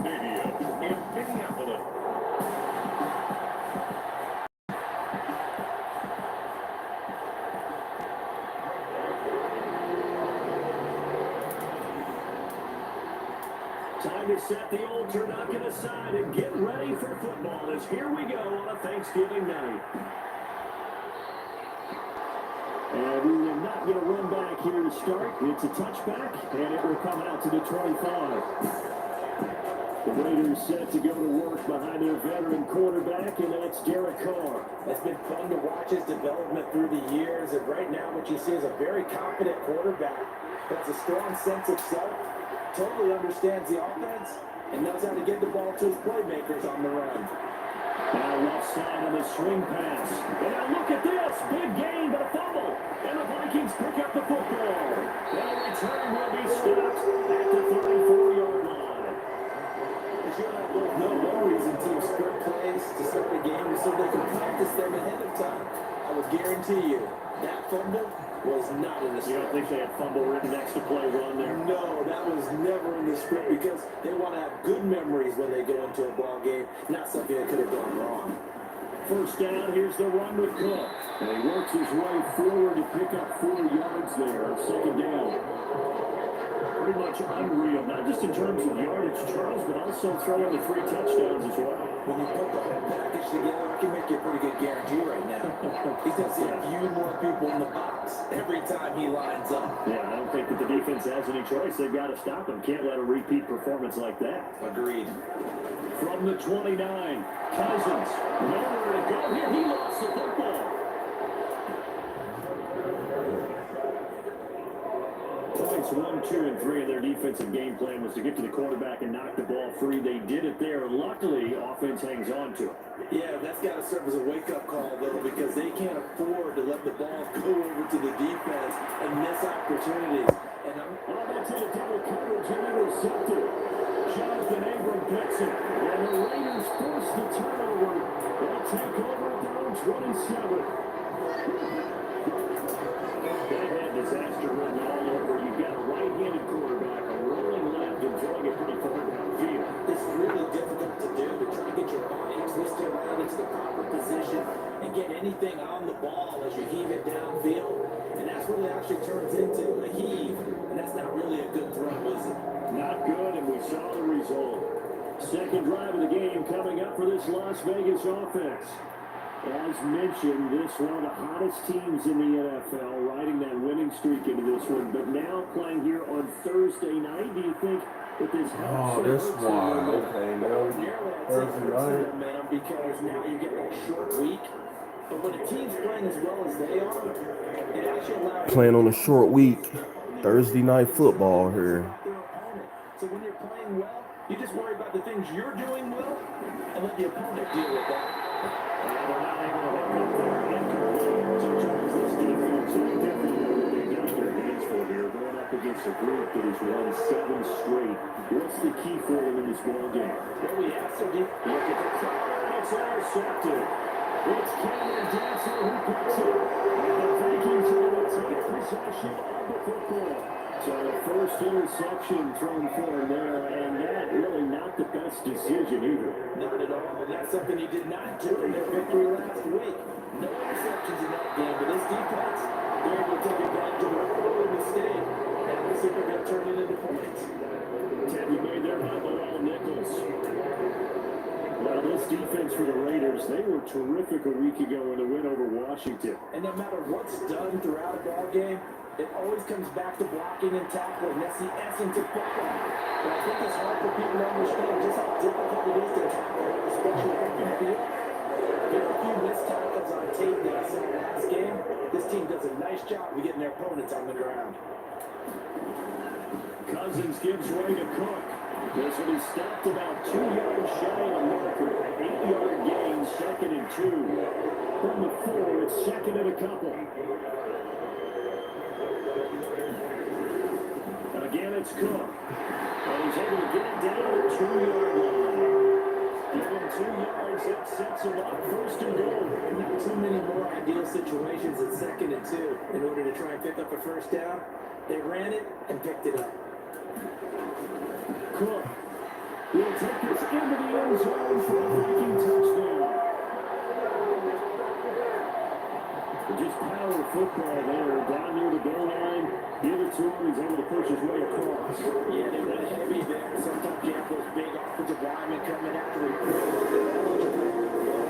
Stadium in Minneapolis. Time to set the old turducken aside and get ready for football as here we go on a Thanksgiving night. And we will not get a run back here to start. It's a touchback, and it will come out to the 25. The Raiders set to go to work behind their veteran quarterback, and that's Derek Carr. It's been fun to watch his development through the years, and right now what you see is a very confident quarterback. Has a strong sense of self, totally understands the offense, and knows how to get the ball to his playmakers on the run. Now left side on the swing pass. And now look at this. Big gain, but a fumble. And the Vikings pick up the football. And the return will be stopped at the 34-yard line. No reason teams script plays to start the game so they can practice them ahead of time. I would guarantee you that fumble was not in the script. You don't think they had fumble written next to play run there? No, that was never in the script because they want to have good memories when they go into a ball game, not something that could have gone wrong. First down, here's the run with Cook. And he works his way forward to pick up 4 yards there on second down. Pretty much unreal, not just in terms of yardage, Charles, but also throwing the 3 touchdowns as well. When you put the whole package together, I can make you a pretty good guarantee right now. He's going to see a few more people in the box every time he lines up. Yeah, I don't think that the defense has any choice. They've got to stop him. Can't let a repeat performance like that. Agreed. From the 29, Cousins, nowhere to go here. He lost the football. Points 1, 2, and 3 in their defensive game plan was to get to the quarterback and knock the ball free. They did it there. Luckily, offense hangs on to it. Yeah, that's got to serve as a wake-up call, though, because they can't afford to let the ball go over to the defense and miss opportunities. And that's in a double coverage and intercepted. Jonathan Abram picks it. And the Raiders force the turnover. They'll take over at their own 27. They had disaster written all over. You've got a right-handed quarterback, a rolling left, and throwing it pretty far downfield. It's really difficult to do, to try to get your body twisted around into the proper position and get anything on the ball as you heave it downfield. And that's what it actually turns into, a heave. And that's not really a good throw, is it? Not good, and we saw the result. Second drive of the game coming up for this Las Vegas offense. As mentioned, this one of the hottest teams in the NFL, riding that winning streak into this one, but now playing here on Thursday night. Do you think that this helps? Oh, that's why. Okay, now Thursday night. Because now you get a short week. But when a team's playing as well as they are, it actually allows Playing on a short week. Thursday night football here. So when you're playing well, you just worry about the things you're doing well and let the opponent deal with that. Against a group that has won 7 straight. What's the key for them in this ball game? Well, we asked him. Look at the clock. It's intercepted. It's Cameron Johnson who picks it. And the Vikings are going to take possession of the football. So the first interception thrown for him there, and that really not the best decision either. Not at all. And that's something he did not do in their victory last week. No interceptions in that game, but his defense, they're able to take advantage of an early mistake. And see if they're going to turn it into points. Teddy made their by Bilal Nichols. Well, this defense for the Raiders, they were terrific a week ago in the win over Washington. And no matter what's done throughout a ball game, it always comes back to blocking and tackling. That's the essence of football. But I think it's hard for people to understand just how difficult it is to tackle, especially from the field. There are a few missed tackles on tape that I saw last game. This team does a nice job of getting their opponents on the ground. Cousins gives way to Cook. This will be stopped about 2 yards shy of the marker. 8-yard gain, 2nd and 2. From the 4, it's 2nd and a couple. Again, it's Cook. And he's able to get it down to the 2-yard line. Give him 2 yards, that sets him up. 1st and goal. Not too many more ideal situations at 2nd and 2 in order to try and pick up a first down. They ran it and picked it up. Cook He'll take this into the end zone for a Viking touchdown. Just power football there, down near the goal line. Give it to him, he's able to push his way across. Yeah, they went heavy there. Sometimes you have those big offensive linemen coming after you. All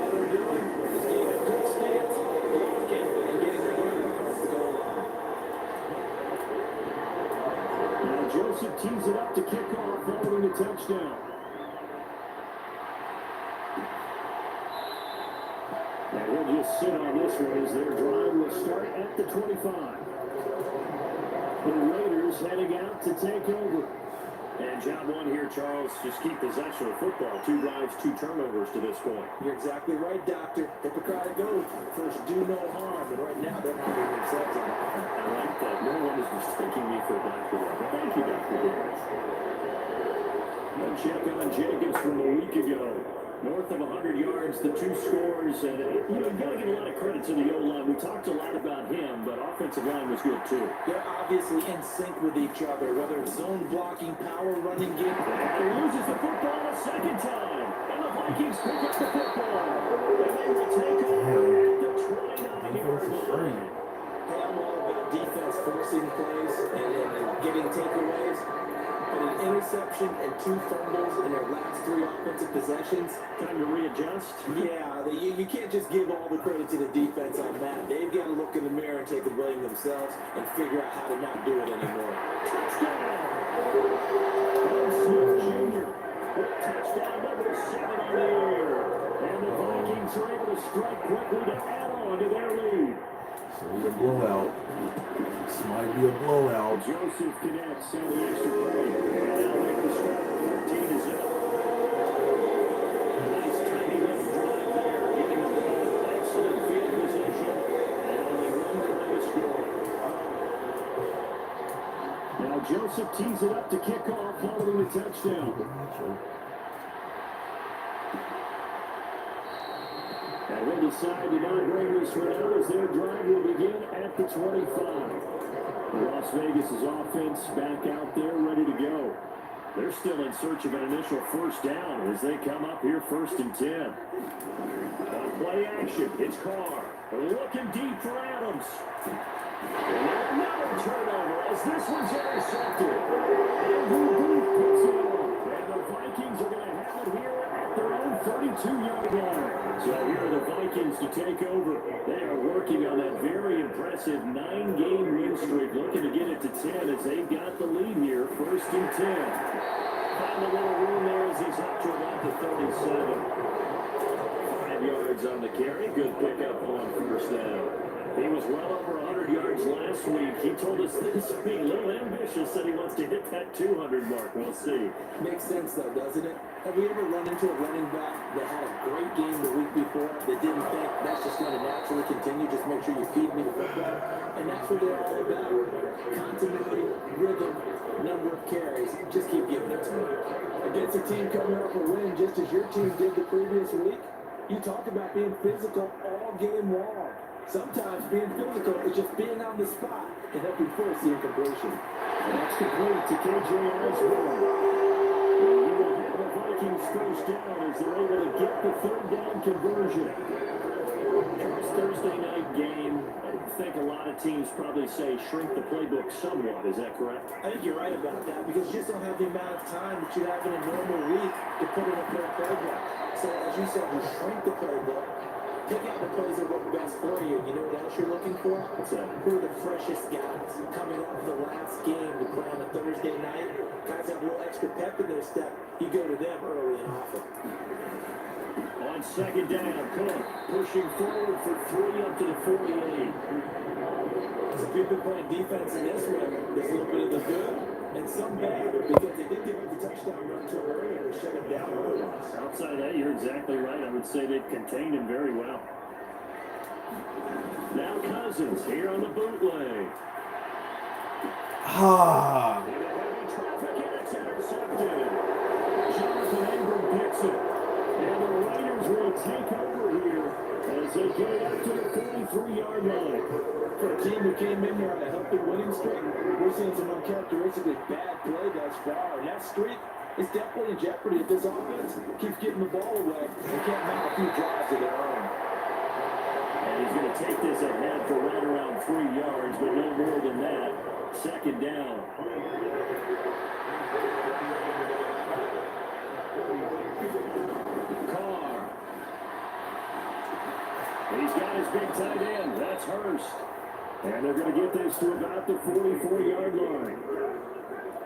they're doing is getting a good stance and getting their running across the goal line. Now Joseph tees it up to kick off following the touchdown. And we'll just sit on this one as their drive will start at the 25. The Raiders heading out to take over. And job one here, Charles, just keep possession of football. 2 drives, 2 turnovers to this point. You're exactly right, Doctor. Hippocratic oath. First, do no harm. And right now, they're harming themselves on it. I like that. No one is mistaking me for a doctor. Thank you, Dr. Davis. A check on Jacobs from a week ago. North of 100 yards, the 2 scores, and you got to give a lot of credit to the O-line. We talked a lot about him, but offensive line was good too. They're obviously in sync with each other, whether it's zone blocking, power running game. And he loses the football a second time, and the Vikings pick up the football. And they will take over at the 29-yard line. Hey, I'm all about defense forcing plays and getting takeaways. But an interception and 2 fumbles in their last 3 offensive possessions. Time to readjust. Yeah, you can't just give all the credit to the defense on that. They've got to look in the mirror and take the blame themselves and figure out how to not do it anymore. Touchdown! And Smith Jr. with touchdown number 7 on the year. And the Vikings are able to strike quickly to add on to their lead. So it's a blowout. This might be a blowout. Joseph connects on the extra point. And now make the score 13-0. Nice tiny little drive there, giving the ball excellent field position. And only one try to score. Now Joseph tees it up to kick off following the touchdown. And we'll decide to not bring this one out as their drive will begin at the 25. Las Vegas' offense back out there ready to go. They're still in search of an initial first down as they come up here 1st and 10. On play action, it's Carr. Looking deep for Adams. And another turnover as this one's intercepted. Andrew Booth puts it on. And the Vikings are going to have it here at their own 32-yard line. So here are the Vikings to take over. They are working on that very impressive 9-game win streak, looking to get it to 10 as they've got the lead here, 1st and 10. Found a little room there as he's up to about the 37. 5 yards on the carry. Good pickup on 1st down. He was well over 100 yards last week. He told us this week, a little ambitious, said he wants to hit that 200 mark. We'll see. Makes sense, though, doesn't it? Have we ever run into a running back that had a great game the week before that didn't think that's just going to naturally continue? Just make sure you feed me the football. And that's what they're all about. Continuity, rhythm, number of carries. Just keep giving it to me. Against a team coming off a win just as your team did the previous week, you talk about being physical all game long. Sometimes being physical is just being on the spot and helping force the incompletion. And that's complete to KJ Osborne. He will have the Vikings first down as they're able to get the 3rd down conversion. This Thursday night game, I think a lot of teams probably say shrink the playbook somewhat. Is that correct? I think you're right about that because you just don't have the amount of time that you have in a normal week to put in a full playbook. So as you said, you shrink the playbook. Pick out the plays that work best for you. You know what else you're looking for? What's that? Who are the freshest guys coming off the last game to play on a Thursday night? Guys have a little extra pep in their step. You go to them early and often. On 2nd down, Cook pushing forward for 3 up to the 48. So if you've been playing defense in this one, there's a little bit of the good and some bad because they did give up the touchdown run to him earlier to shut him down otherwise. Outside of that, you're exactly right. I would say they've contained him very well. Now Cousins here on the bootleg. Ah. And a heavy traffic, and it's intercepted. Jonathan Ingram picks it. And the Raiders will take over here as they get it up to the 43-yard line. For a team who came in here on a healthy winning streak, we're seeing some uncharacteristically bad play thus far. And that streak, is definitely in jeopardy if this offense keeps getting the ball away and can't mount a few drives of their own. And he's going to take this ahead for right around 3 yards, but no more than that. Second down. Carr. He's got his big tight end. That's Hurst. And they're going to get this to about the 44-yard line.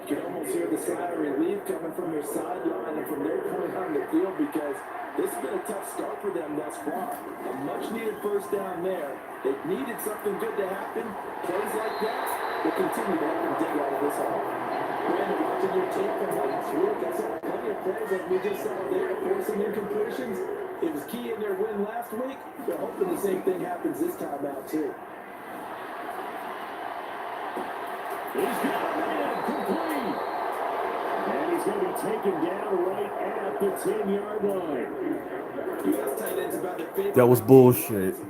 You can almost hear the sigh of relief coming from their sideline and from their point on the field because this has been a tough start for them thus far. A much-needed first down there. They needed something good to happen. Plays like that will continue to help them dig out of this hole. Brandon, watching your tape from last week, I saw plenty of plays like we just saw there, forcing incompletions. It was key in their win last week. They're hoping the same thing happens this time out, too. He's got a man complete. And he's going to be taken down right at the 10-yard line. That was bullshit. This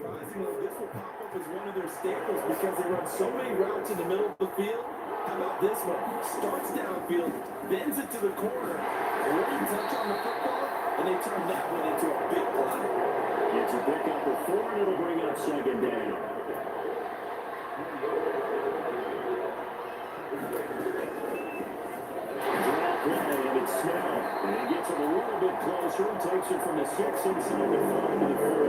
will pop up as one of their staples because they run so many routes in the middle of the field. How about this one? Starts downfield, bends it to the corner, one touch on the football, and they turn that one into a big play. It's a pickup of 4, and it'll bring up second down. And it's Snell. And he gets it a little bit closer and takes it from the 6 inside the 5 to the 4.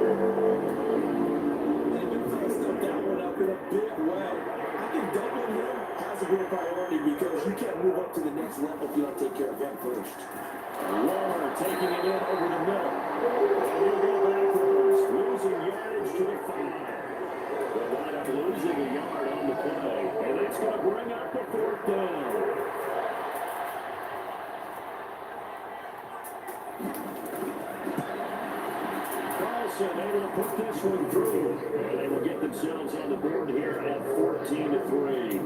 They've been pressed up that one up in a big way. I think doubling him has to be a priority because you can't move up to the next level if you don't take care of him first. Waller taking it in over the middle. And he'll go backwards, losing yardage to the 5. They'll wind up losing a yard on the play. And that's going to bring up the 4th down. Able to put this one through. And they will get themselves on the board here at 14-3.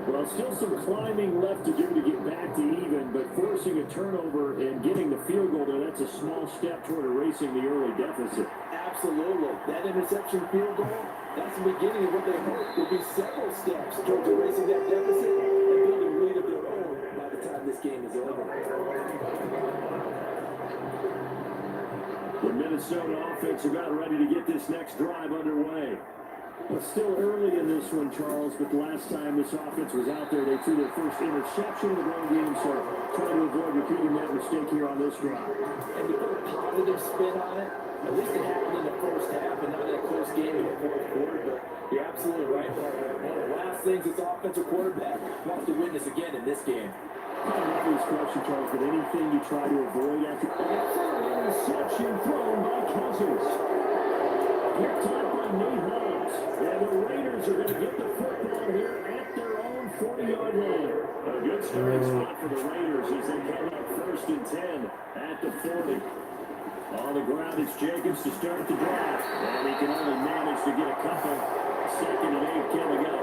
Well, still some climbing left to do to get back to even, but forcing a turnover and getting the field goal there, that's a small step toward erasing the early deficit. Absolutely. That interception field goal, that's the beginning of what they hope will be several steps towards erasing that deficit and building a lead of their own by the time this game is over. The Minnesota offense about ready to get this next drive underway. It's still early in this one, Charles, but the last time this offense was out there, they threw their first interception of the run game, so trying to avoid repeating that mistake here on this drive. And to put a positive spin on it, at least it happened in the first half and not in a close game in the fourth quarter, but you're absolutely right, partner. One of the last things this offensive quarterback wants to witness again in this game. I love this question, Charles, but anything you try to avoid after interception thrown by Cousins. Picked up by Nate Hobbs. And the Raiders are going to get the football here at their own 40-yard line. A good starting spot for the Raiders as they come up 1st and 10 at the 40. On the ground, it's Jacobs to start the drive. And he can only manage to get a couple. 2nd and 8 coming up.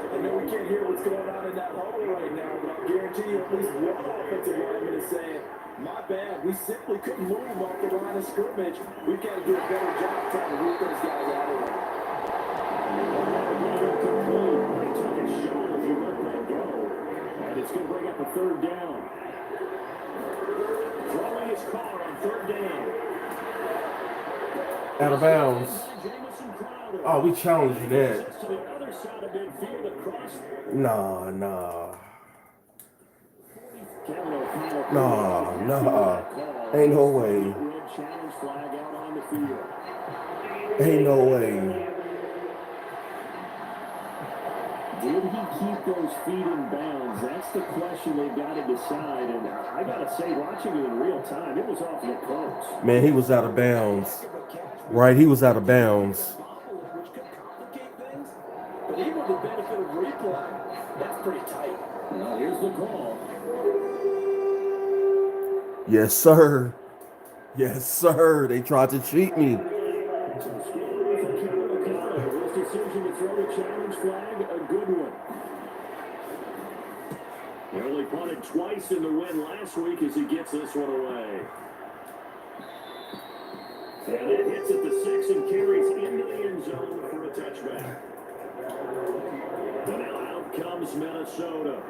I know we can't hear what's going on in that huddle right now, but I'll guarantee you at least one offensive lineman is saying, my bad, we simply couldn't move off the line of scrimmage. We've got to do a better job trying to root those guys out of there. They took a shot if you let that go. And it's going to bring up a 3rd down. Throwing his car on 3rd down. Out of bounds. Oh, we challenged that. Nah. Ain't no way. Ain't no way. Did he keep those feet in bounds? That's the question they've got to decide. And I got to say, watching it in real time, it was awfully close. Man, he was out of bounds. Right, he was out of bounds. But even with the benefit of replay, that's pretty tight. Now here's the call. Yes, sir. Yes, sir. They tried to cheat me. His decision to throw the challenge flag, a good one. He only punted twice in the win last week as he gets this one away. And it hits at the 6 and carries into the end zone for a touchback. And now out comes Minnesota.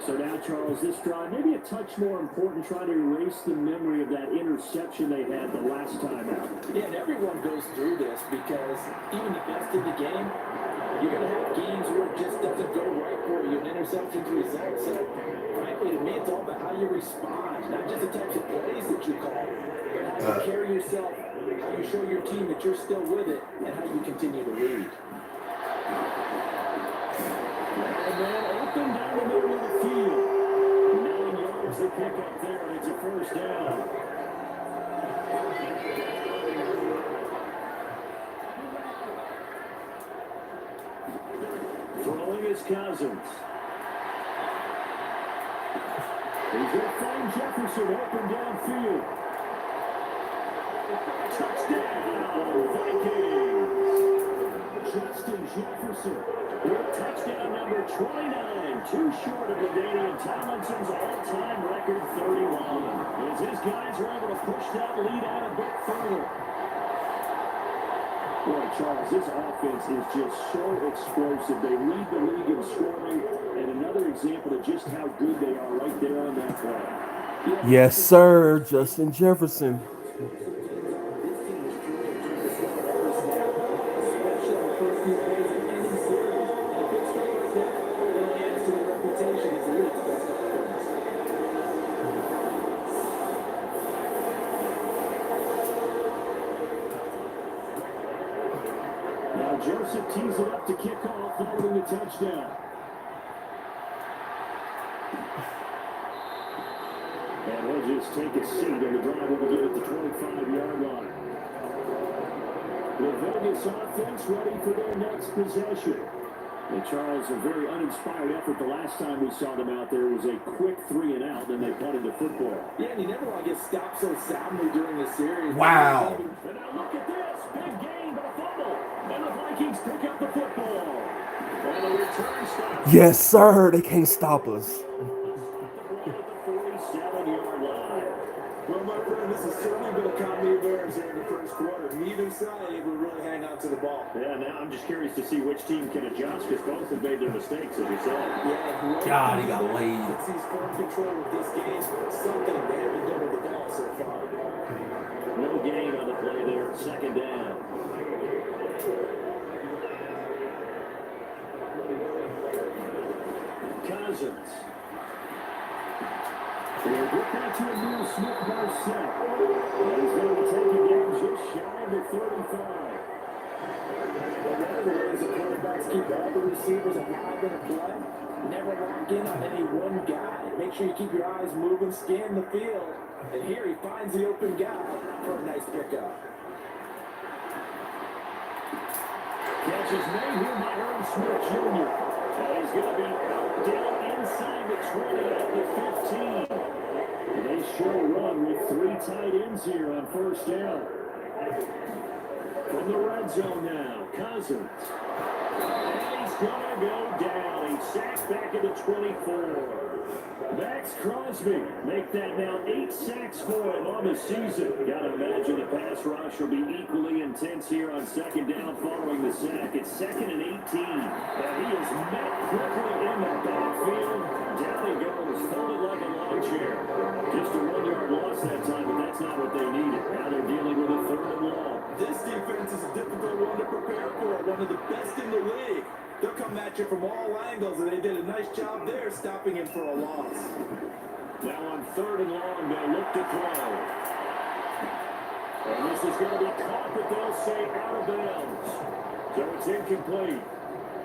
So now, Charles, this drive, maybe a touch more important, trying to erase the memory of that interception they had the last time out. Yeah, and everyone goes through this because even the best in the game, you're going to have games where it just doesn't go right for you, and interceptions result. So, frankly, to me, it's all about how you respond, not just the types of plays that you call, but how you carry yourself, how you show your team that you're still with it, and how you continue to lead. And then open down the middle of the field. 9 yards to pick up there, and it's a first down. Throwing is Cousins. He's going to find Jefferson open downfield. Touchdown, Vikings! Justin Jefferson with touchdown number 29. Too short of LaDainian Tomlinson's all-time record 31. As his guys were able to push that lead out a bit further. Boy, Charles, this offense is just so explosive. They lead the league in scoring, and another example of just how good they are right there on that play. Yes, sir. Justin Jefferson. Now Joseph tees it up to kick off following the touchdown. And he'll just take a seat, and the drive will begin at the 25-yard line. The Vegas offense ready for their next possession. And Charles, a very uninspired effort the last time we saw them out there was a quick 3-and-out, then they punted the football. Yeah, and you never want to get stopped so soundly during the series. Wow. And now look at this. Big gain, but a fumble. And the Vikings pick up the football. And a return stop. Yes, sir. They can't stop us. Well, my friend, this has certainly been a comedy of errors here in the first quarter. Neither side able to really hang on to the ball. Yeah, now I'm just curious to see which team can adjust because both have made their mistakes, as you said. Yeah, God, he got laid. It's he's full control of this game. Something they haven't done with the ball so far. No gain on the play there. Second down. Cousins. They'll get back to a new Smith-Marset. And he's going to take a game just shy of the 35. As the quarterbacks keep all the receivers alive in a play, never lock in on any one guy. Make sure you keep your eyes moving, scan the field. And here he finds the open guy for a nice pickup. Catch is made here by Aaron Smith Jr. And he's going to be out down inside the 20 at the 15. They show a run with 3 tight ends here on first down. From the red zone now, Cousins. And he's going to go down. He's sacked back at the 24. Max Crosby make that now 8 sacks for him on the season. Gotta imagine the pass rush will be equally intense here on second down following the sack. It's 2nd and 18. And he is met quickly in the backfield. Down he goes, folded like a lawn chair. Just a 1-yard loss that time, but that's not what they needed. Now they're dealing with a 3rd and long. This defense is a difficult one to prepare for, one of the best in the league. They'll come at you from all angles, and they did a nice job there stopping him for a loss. Now on 3rd and long, they'll look to throw. And this is going to be caught, but they'll say out of bounds. So it's incomplete.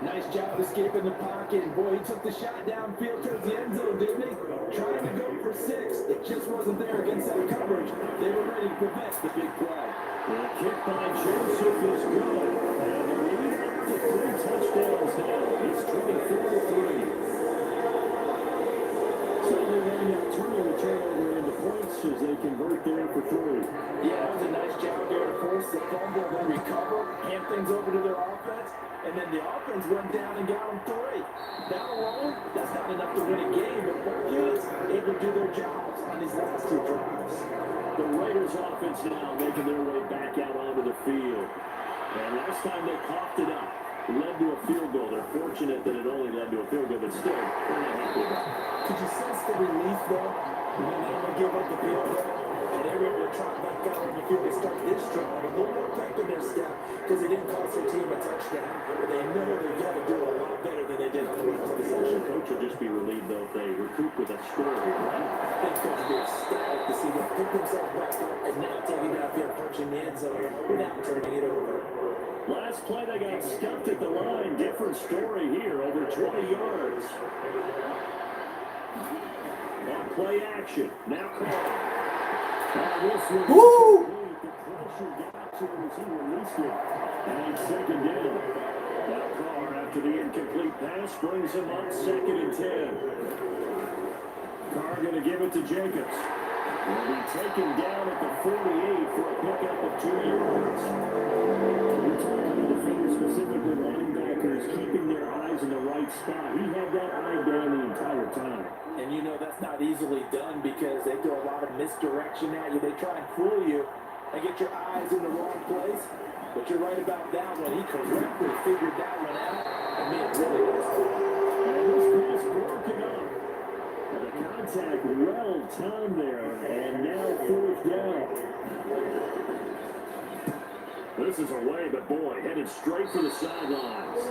Nice job escaping the pocket. And boy, he took the shot downfield towards the end zone, didn't he? Trying to go for 6. It just wasn't there against that coverage. They were ready to prevent the big play. The kick by Joseph is good. And the lead up to 3 touchdowns now. It's 24-3. So they're running out, turning the turnover into points as they convert there for 3. Yeah, that was a nice job there to force the fumble, then recover, hand things over to their offense, and then the offense went down and got them 3. That alone, that's not enough to win a game, but both units able to do their jobs on these last 2 drives. The Raiders offense now making their way back out onto the field. And last time they coughed it up. led to a field goal. They're fortunate that it only led to a field goal, but still, they're not happy about it. Could you sense the relief, though, when they don't give up the field goal? And they're able to trot back out on the field to start this drive. A little more pep in their step because they didn't cost their team a touchdown. But they know they've got to do a lot better than they did on the rest of the session. Coach will just be relieved, though, if they recoup with a score here, right? I think Coach will be ecstatic to see them pick themselves back up and now take it out there punching the end zone without turning it over. Last play, they got stuffed at the line. Different story here, over 20 yards. On play action, now call. This was Woo! the pressure got to him as he released it. And second down. Now Carr, after the incomplete pass, brings him up 2nd and 10. Carr going to give it to Jacobs. Will be taken down at the 48 for a pickup of 2 yards. We're talking about defenders, specifically linebackers, keeping their eyes in the right spot. He had that eye down the entire time. And you know that's not easily done because they throw a lot of misdirection at you. They try and fool you and get your eyes in the wrong place. But you're right about that one. He correctly figured that one out and made it really nice. And this pass broken up. The contact well timed there, and now 4th down. This is away, but boy, headed straight for the sidelines.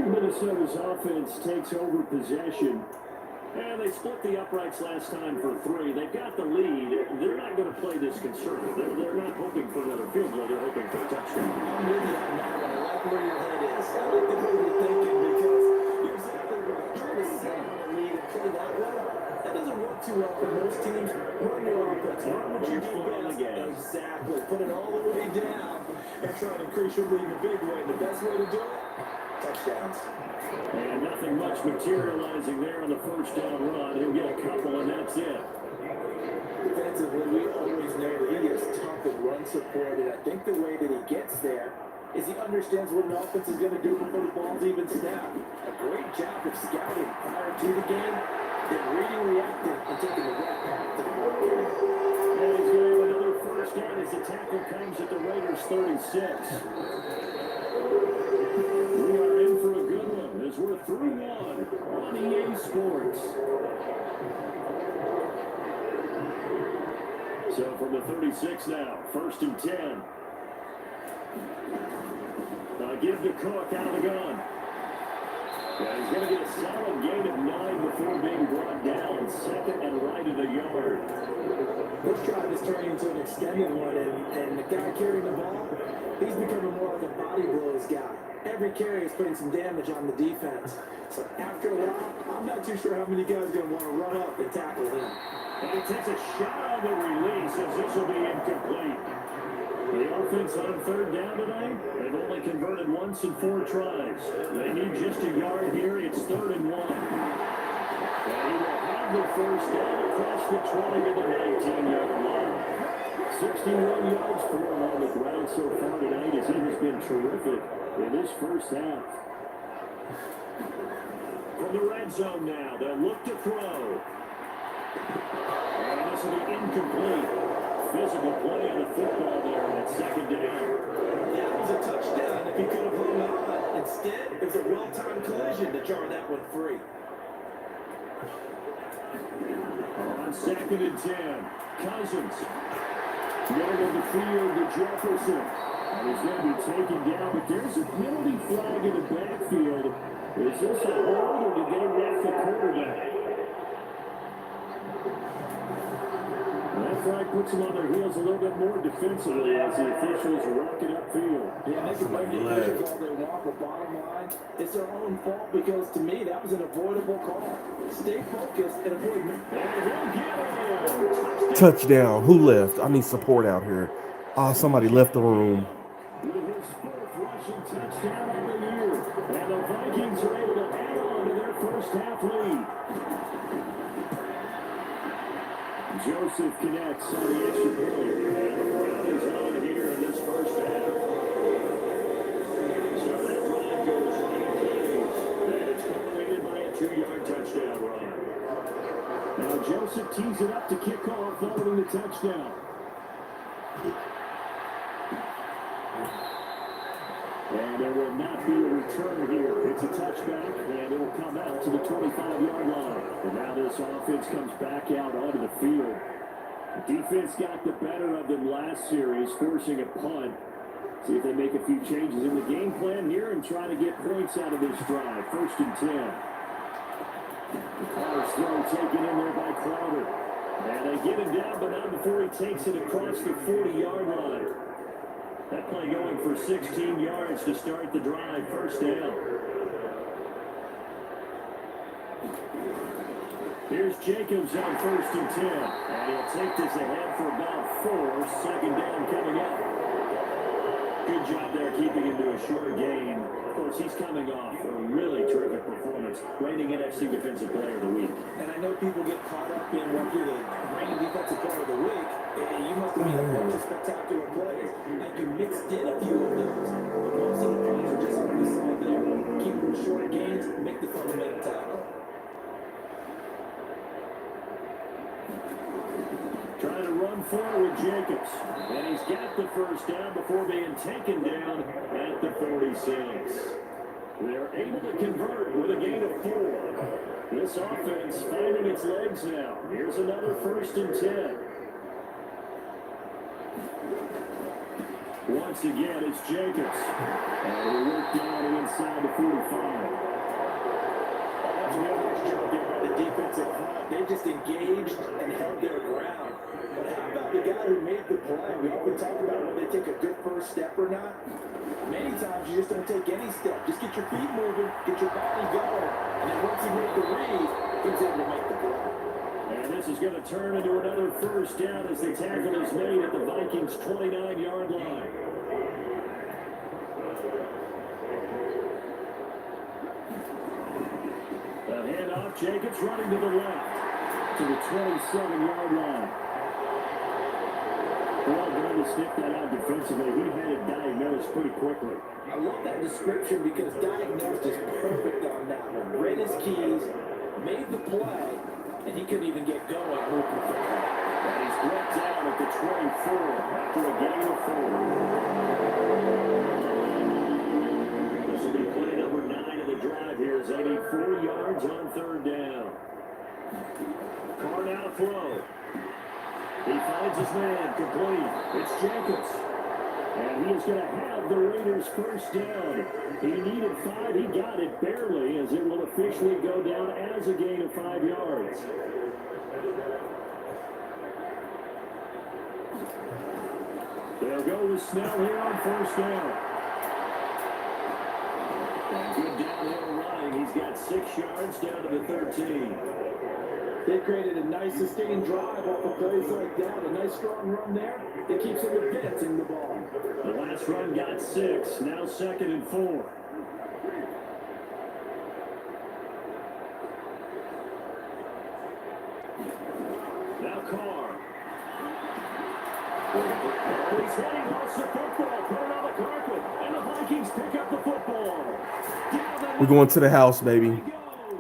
Minnesota's offense takes over possession. And they split the uprights last time for 3. They've got the lead. They're not going to play this conservative. They're not hoping for another field goal. They're hoping for a touchdown. I'm with you on that one. I like where your head is. I like the way you're thinking because you're exactly right. Trying to sit on the lead and play that way, that doesn't work too well for most teams. Run your offense. Run what you do best. Exactly. Put it all the way down and try to increase your lead in a big way. And the best way to do it, touchdowns. And nothing much materializing there on the first down run. He'll get a couple, and that's it. Defensively, we always know that he is tough and run supported. I think the way that he gets there is he understands what an offense is going to do before the ball's even snapped. A great job of scouting prior to the game, then reading, reacting, and taking the right path to the ball game. And he's going to have another first down as the tackle comes at the Raiders' 36. We are in for a good one as we're 3-1 on EA Sports. So from the 36 now, 1st and 10. Give to Cook out of the gun. Yeah, he's going to get a solid gain of 9 before being brought down. 2nd and right of the yard. This drive is turning into an extended one, and the guy carrying the ball, he's becoming more like a body blows guy. Every carry is putting some damage on the defense. So after a while, I'm not too sure how many guys are going to want to run up and tackle him. And he takes a shot on the release as this will be incomplete. The offense on 3rd down today, they've only converted once in 4 tries. They need just a yard here. It's 3rd and 1. And he will have the first down across the 20 to the 19-yard line. 61 yards for him on the ground so far tonight as he has been terrific in this first half. From the red zone now, they'll look to throw. And this will be incomplete. Physical play on the football there on that 2nd down. That was a touchdown if he could have hung on. Instead, it was a well-timed collision to jar that one free. On 2nd and 10, Cousins. Middle of the field to Jefferson. And he's going to be taken down, but there's a penalty flag in the backfield. Is this a hold or did they rough the quarterback? That flag puts them on their heels a little bit more defensively as the officials rock it upfield. Yeah, they can blame the officials all they want, but bottom line, it's their own fault because to me, that was an avoidable call. Stay focused and avoid me. Touchdown. Who left? I need support out here. Oh, somebody left the room. With his 4th rushing touchdown of the year, and the Vikings are able to add on to their first half lead. Joseph connects on the extra point, and the Brownies on here in this first half. So that run goes 8 plays, and it's completed by a 2-yard touchdown run. Now Joseph tees it up to kick off following the touchdown. And there will not be a return here. It's a touchback, and it will come out to the 25-yard line. And now this offense comes back out onto the field. The defense got the better of them last series, forcing a punt. See if they make a few changes in the game plan here and try to get points out of this drive. 1st and 10. The Carr's throw taken in there by Crowder. And they get him down, but not before he takes it across the 40-yard line. That play going for 16 yards to start the drive. 1st down. Here's Jacobs on 1st and 10. And he'll take this ahead for about 4. 2nd down coming up. Good job there keeping him to a short gain. Of course, he's coming off a really terrific performance, reigning NFC Defensive Player of the Week. And I know people get caught up in what you're the reigning Defensive Player of the Week. And you must have made a bunch of spectacular plays. And you mixed in a few of those. But most of the plays are just what we saw there. Keep them short gains, make the fundamental tackle. Trying to run forward with Jacobs. And he's got the 1st down before being taken down at the 46. They're able to convert with a gain of 4. This offense finding its legs now. Here's another 1st and 10. Once again, it's Jacobs. And he worked down inside the 45. That's a real nice job there by the defensive front. They just engaged and held their ground. But how about the guy who made the play? We often talk about when they take a good 1st step or not. Many times you just don't take any step. Just get your feet moving, get your body going. And then once he made the read, he was able to make the play. And this is going to turn into another 1st down as the tackle is made at the Vikings' 29-yard line. A handoff, Jacobs running to the left to the 27-yard line. Well, going to sniff that out defensively. He had it diagnosed pretty quickly. I love that description because diagnosed is perfect on that one. Read his keys, made the play, and he couldn't even get going moving forward. And he's brought down at the 24 after a gain of 4. This will be play number 9 of the drive here as they need 4 yards on 3rd down. Carr now throw. He finds his man complete. It's Jacobs. And he is going to have the Raiders' 1st down. He needed 5. He got it barely as it will officially go down as a gain of 5 yards. They'll go with Snell here on 1st down. And good downhill running. He's got 6 yards down to the 13. They created a nice sustained drive off of plays like that. A nice strong run there. It keeps them advancing the ball. The last run got 6. Now 2nd and 4. Now Carr. And he's heading off the football. Put it on the carpet. And the Vikings pick up the football. We're going to the house, baby.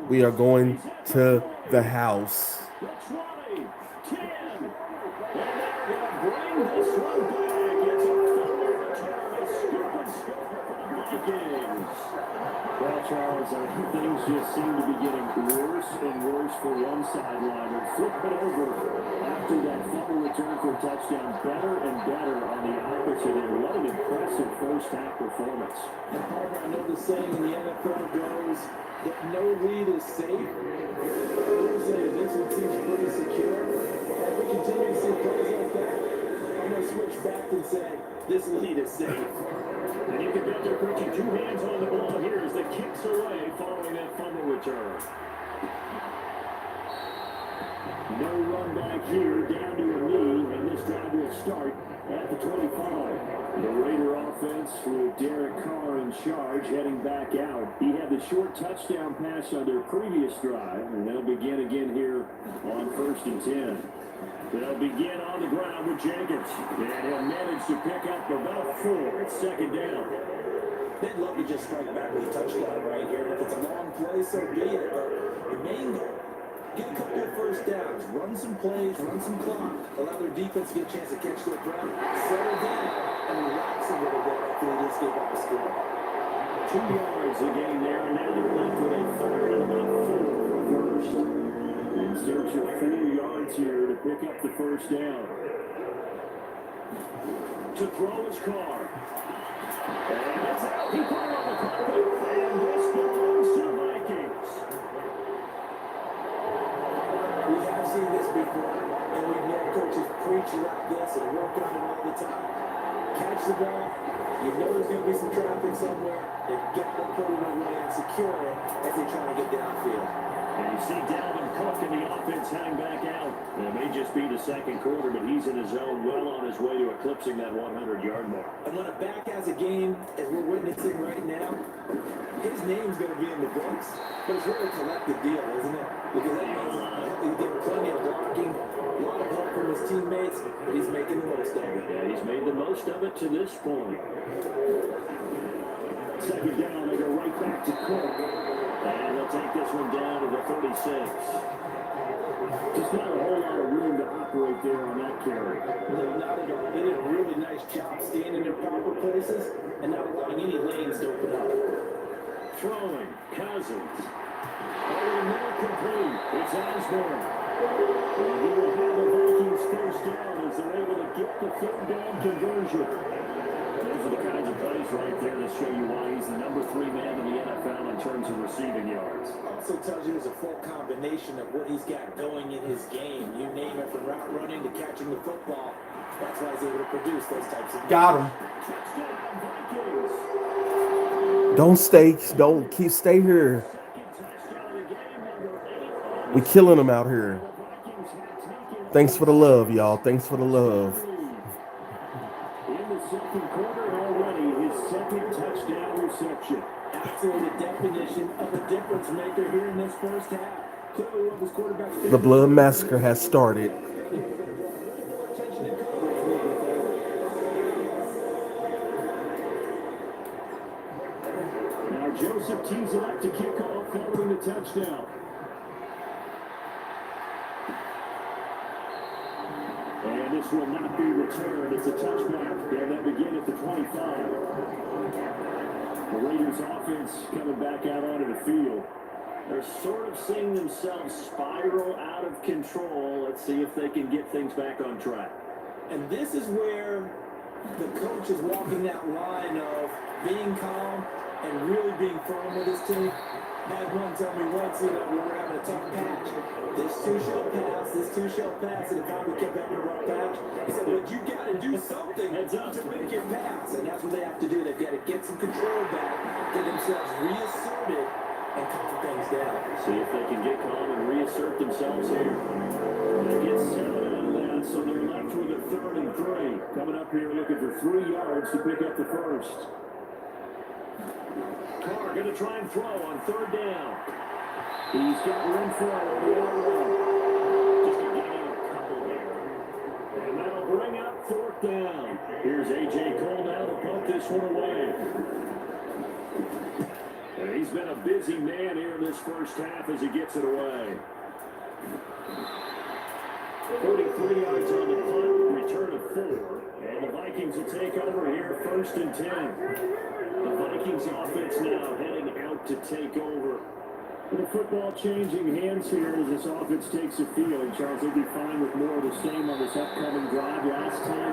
We are going to the house. The 20, 10. And they're going to bring this one back. It's a fumble return. A scoop and score for the Vikings. Well, Charles, things just seem to be getting worse and worse for one sideline. And flip it over after that fumble return for a touchdown. Better and better on the opposite end. What an impressive first-half performance. And Palmer, I know the saying in the NFL goes that no lead is safe. I say this one seems pretty secure. As we continue to see plays like that, I'm going to switch back and say this lead is safe. And you can bet they're putting 2 hands on the ball here as the kicks away following that fumble return. No run back here, down to a knee, and this drive will start at the 25. The Raider offense with Derek Carr in charge heading back out. He had the short touchdown pass on their previous drive, and they'll begin again here on 1st and 10. They'll begin on the ground with Jacobs, and he'll manage to pick up about 4. It's 2nd down. They'd love to just strike back with a touchdown right here. If it's a long play, so be it. But the main goal, get a couple of 1st downs, run some plays, run some clock, allow their defense to get a chance to catch their breath, settle down, and relax a little bit after they just gave up a score. 2 yards a gain there, and now they're left with a third and about 4 first. In search of 4 yards here to pick up the first down. To throw his car. And it's out. He put it on the carpet, and this belongs to the Vikings. We have seen this before, and we've had coaches preach about this and work on it all the time. Catch the ball. You know there's going to be some traffic somewhere. They've got to put it away and secure it as they try to get downfield. And you see Dalvin Cook and the offense hang back out. It may just be the second quarter, but he's in his zone, well on his way to eclipsing that 100-yard mark. And when a back has a game, as we're witnessing right now, his name's going to be in the books. But it's really a collective deal, isn't it? Because that means he did plenty of blocking, a lot of help from his teammates, but he's making the most of it. Yeah, he's made the most of it to this point. Second down, they go right back to Cook. And they'll take this one down to the 36. Just not a whole lot of room to operate there on that carry. No, not at all. They did a really nice job staying in their proper places and not allowing any lanes to open up. Throwing, Cousins. Over the middle, complete. It's Osborne. And he will have the Vikings first down as they're able to get the third down conversion. Those are the kinds of plays right there that show you why he's the number 3 man in the NFL in terms of receiving yards. Also tells you there's a full combination of what he's got going in his game. You name it, from route running to catching the football. That's why he's able to produce those types of games. Got him. Touchdown, Vikings. Stay here. We killing them out here. Thanks for the love, y'all. Thanks for the love. In the second quarter already, his second touchdown reception. Absolutely the definition of a difference maker here in this first half. Clearly what this quarterback. The blood massacre has started. Now Joseph tees it up to kick off following the touchdown. And this will not be returned. It's a touchback. And they begin at the 25. The Raiders offense coming back out onto the field. They're sort of seeing themselves spiral out of control. Let's see if they can get things back on track. And this is where the coach is walking that line of being calm and really being firm with his team. Had one tell me once, we were having a tough patch. This two shall pass, and if I would keep having a rough patch, he said, but you got to do something to make it pass. And that's what they have to do. They've got to get some control back, get themselves reasserted, and calm things down. See if they can get calm and reassert themselves here. They get 7 out of that, so they're left with a 3rd and 3. Coming up here looking for 3 yards to pick up the first. Carr going to try and throw on 3rd down. He's got room for it on the outrun. Just a gain of a couple there. And that'll bring up 4th down. Here's A.J. Cole now to pump this one away. And he's been a busy man here in this first half as he gets it away. 43 yards on the punt, return of 4. And the Vikings will take over here, 1st and 10. The Vikings offense now heading out to take over. The football changing hands here as this offense takes the field. Charles, they'll be fine with more of the same on this upcoming drive. Last time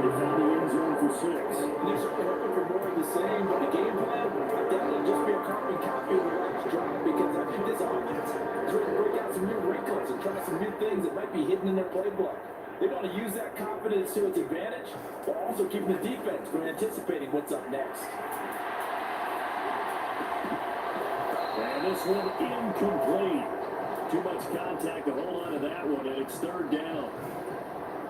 they found the end zone for 6. They're certainly hoping for more of the same, but the game plan, I doubt it'll just be a carbon copy of the last drive, because I think this offense is going to break out some new wrinkles and try some new things that might be hidden in their playbook. They want to use that confidence to its advantage, while also keeping the defense from anticipating what's up next. And this one incomplete. Too much contact to hold on to that one, and it's 3rd down.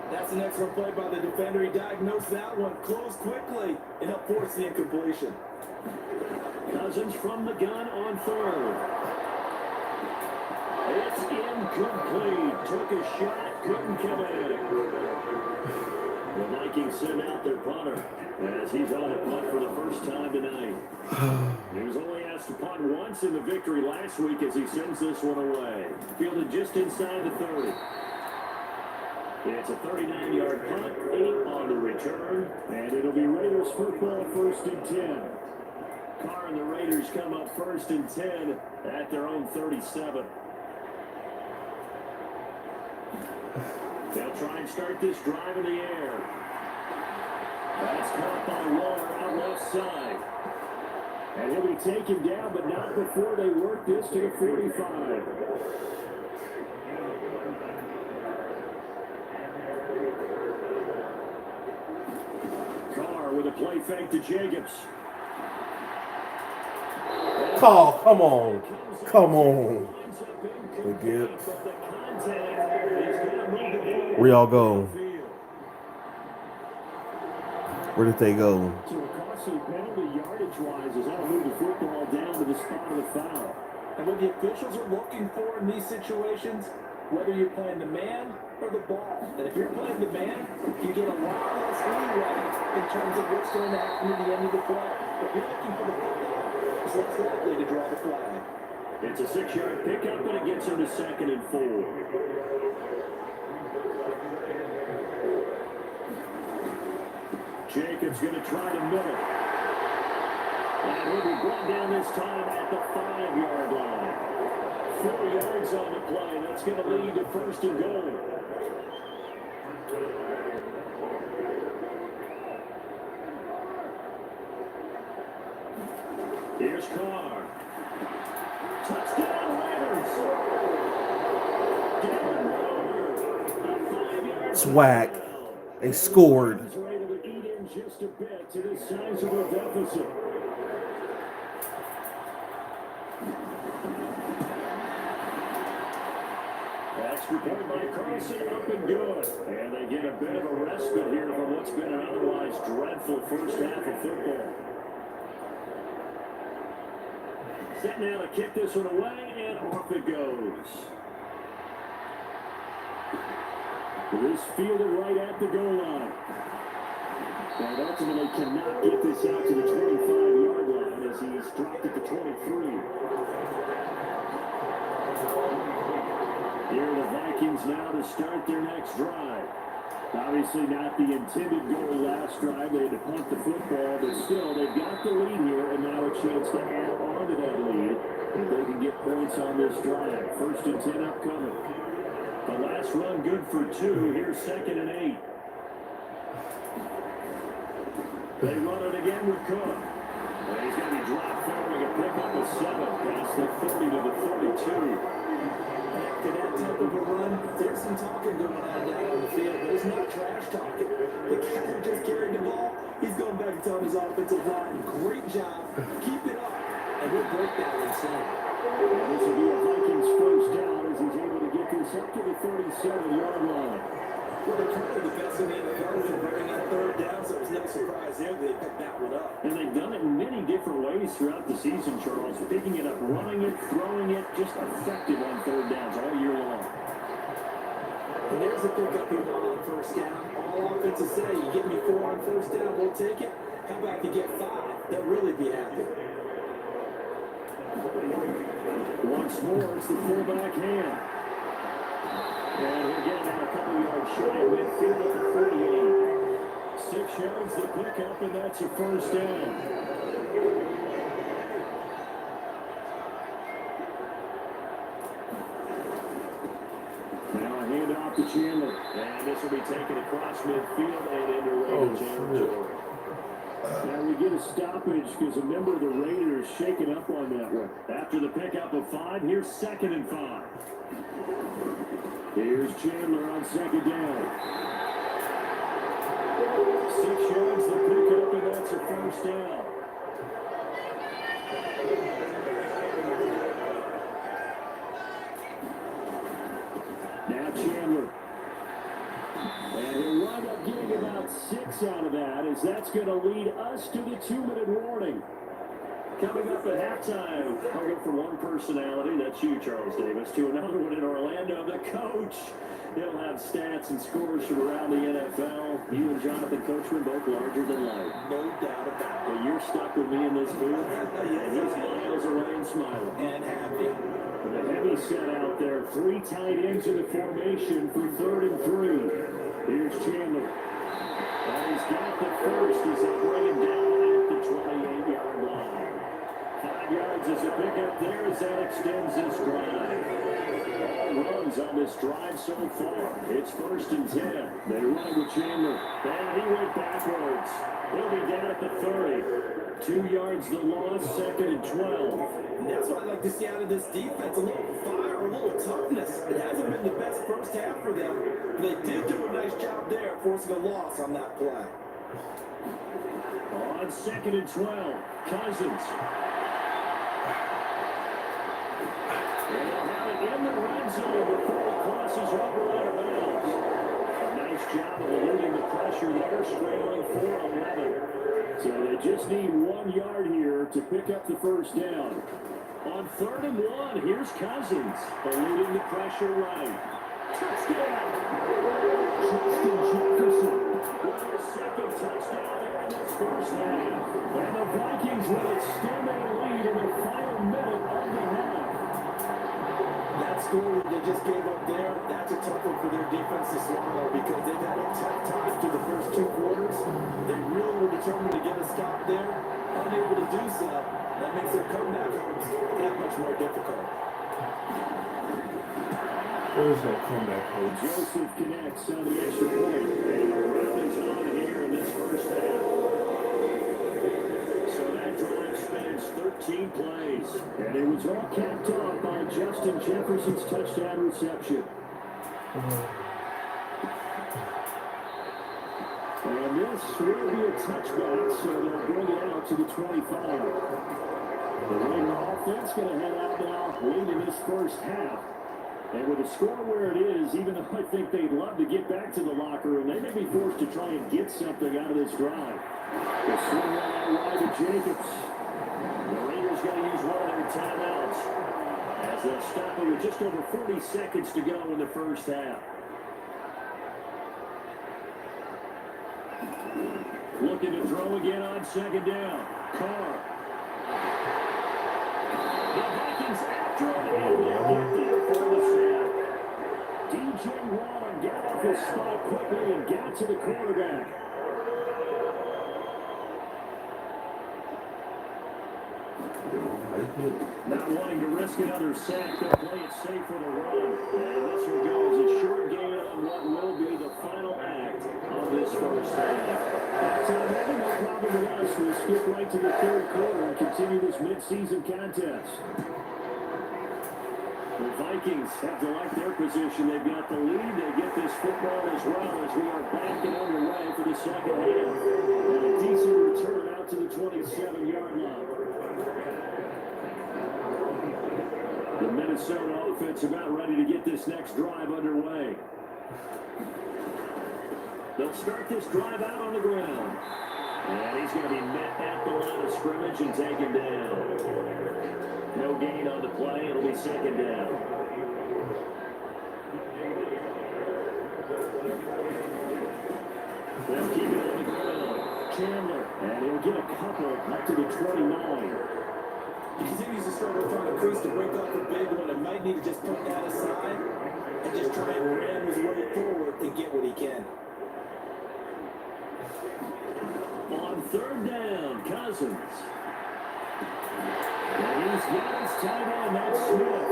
That's an excellent play by the defender. He diagnosed that one, closed quickly, and helped force the incompletion. Cousins from the gun on 3rd. It's incomplete. Took a shot, couldn't come in. The Vikings send out their punter as he's on a punt for the first time tonight. He was only asked to punt once in the victory last week as he sends this one away. Fielded just inside the 30. It's a 39-yard punt, 8 on the return, and it'll be Raiders football, 1st and 10. Carr and the Raiders come up 1st and 10 at their own 37. They'll try and start this drive in the air. That's caught by Waller out left side. And he'll be taken down, but not before they work this to the 45. Carr with a play fake to Jacobs. Call, come on. Come on. Forget. Where y'all go? Where did they go? So a costly penalty yardage-wise is how to move the football down to the spot of the foul. And what the officials are looking for in these situations, whether you're playing the man or the ball. And if you're playing the man, you get a lot less leeway in terms of what's going to happen at the end of the play. If you're looking for the football, it's less likely to draw the flag. It's a 6-yard pickup, and it gets him to 2nd and 4. Jacobs going to try to middle. And he'll be brought down this time at the 5-yard line. 4 yards on the play. That's going to lead to 1st and goal. Here's Carr. Touchdown Raiders. Swag. They scored. Just a bit to this sizable deficit. Extra point by Carlson, up and good. And they get a bit of a respite here from what's been an otherwise dreadful first half of football. Set now to kick this one away, and off it goes. This fielded right at the goal line. And ultimately cannot get this out to the 25-yard line as he's dropped at the 23. Here are the Vikings now to start their next drive. Obviously not the intended goal last drive. They had to punt the football, but still, they've got the lead here, and now a chance to add on to that lead if they can get points on this drive. 1st and 10 upcoming. The last run good for 2. Here's 2nd and 8. They run it again with Cook. And he's going to be dropped following a pickup of 7 past the 30 to the 32. For that type of a run, there's some talking going on down on the field, but it's not trash talking. The guy who just carried the ball, he's going back and telling his offensive line, great job, keep it up, and we'll break that one soon. And this will be a Vikings first down as he's able to get this up to the 37-yard line. Well, they're kind of the best in the NFL with converting on 3rd down, so it's no surprise there they picked that one up. And they've done it in many different ways throughout the season, Charles. Picking it up, running it, throwing it, just effective on 3rd downs all year long. And there's a pickup you want on 1st down. All offenses say, you give me 4 on 1st down, we'll take it. How about you get 5? They'll really be happy. Once more, it's the fullback hand. And we're getting out a couple yards shy of midfield at the 48. 6 yards the pickup, and that's a 1st down. Now a handoff to Chandler. And this will be taken across midfield and into Raiders territory. Now we get a stoppage because a member of the Raiders shaken up on that one. After the pickup of 5, here's 2nd and 5. Here's Chandler on 2nd down. 6 yards the pickup, and that's a 1st down. Now Chandler. And he'll wind up getting about 6 out of that, as that's going to lead us to the 2-minute warning. Coming up at halftime, I'll go from one personality, that's you, Charles Davis, to another one in Orlando, the coach. He'll have stats and scores from around the NFL. You and Jonathan Coachman, both larger than life. No doubt about it. But you're stuck with me in this booth, and he's miles away and smiling. And happy. With a heavy set out there, 3 tight ends in the formation for 3rd and 3. Here's Chandler. And he's got the first as they bring him down at the 28-yard line. Forces a pickup there as that extends this drive. All runs on this drive so far. It's 1st and 10. They run it with Chandler. And he went backwards. He'll be down at the 30. 2 yards the loss, 2nd and 12. And that's what I like to see out of this defense. A little fire, a little toughness. It hasn't been the best first half for them. But they did do a nice job there, forcing a loss on that play. On 2nd and 12, Cousins. And they'll have it in the red zone before he crosses over out of bounds. A nice job of eluding the pressure there, scrambling for 11. So they just need 1 yard here to pick up the first down. On 3rd and 1, here's Cousins, eluding the pressure right. Touchdown! Justin Jefferson with his 2nd touchdown there in this first half. And the Vikings will extend their lead in the final minute of the half. That score they just gave up there, that's a tough one for their defense to swallow because they've had a tough time through the first 2 quarters. They really were determined to get a stop there. Unable to do so, that makes their comeback that much more difficult. Where's that comeback coach? Joseph connects on the extra point. And the round is on here in this first half. So that drive spans 13 plays. And it was all capped off by Justin Jefferson's touchdown reception. And this will be a touchback, so they'll bring it out to the 25. The Raider offense going to head out now late in this first half. And with the score where it is, even though I think they'd love to get back to the locker room, they may be forced to try and get something out of this drive. The swing on that wide to Jacobs. The Raiders got to use one of their timeouts as they'll stop it with just over 40 seconds to go in the first half. Looking to throw again on 2nd down. Carr. The Vikings after it, and they'll get there for the snap. DJ Warren got off his spot quickly and got to the quarterback. Not wanting to risk another sack, they'll play it safe for the run. And this will go as a short gain on what will be the final act of this first half. That's having no problem with us. We'll skip right to the 3rd quarter and continue this mid-season contest. The Vikings have to like their position. They've got the lead. They get this football as well as we are back and underway for the second half. And a decent return out to the 27-yard line. The Minnesota offense about ready to get this next drive underway. They'll start this drive out on the ground. And he's going to be met at the line of scrimmage and taken down. No gain on the play. It'll be 2nd down. They'll keep it on the ground. Chandler. And he'll get a couple up to the 29. He continues to struggle trying to crease to break off the big one and might need to just put that aside and just try and ram his way forward to get what he can. On 3rd down, Cousins. And he's got his tight end, that's Smith.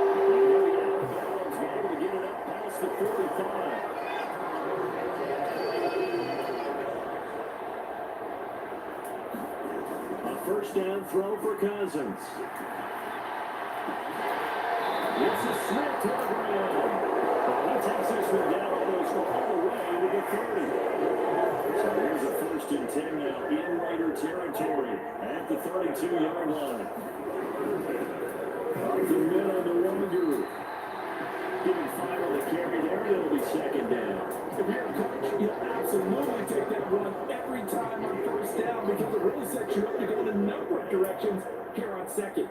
And he'll be out of bounds, be able to get it up past the 45. First down throw for Cousins. It's a Smith to the ground. He takes this one down almost all the way to the 30. So here's a 1st and 10 now in Raider territory at the 32-yard line. Up the middle to Wonder. Giving 5 on the carry there, it'll be 2nd down. If you're a coach, you'll absolutely take that run every time on 1st down because it really sets you up to go in a number of directions here on 2nd.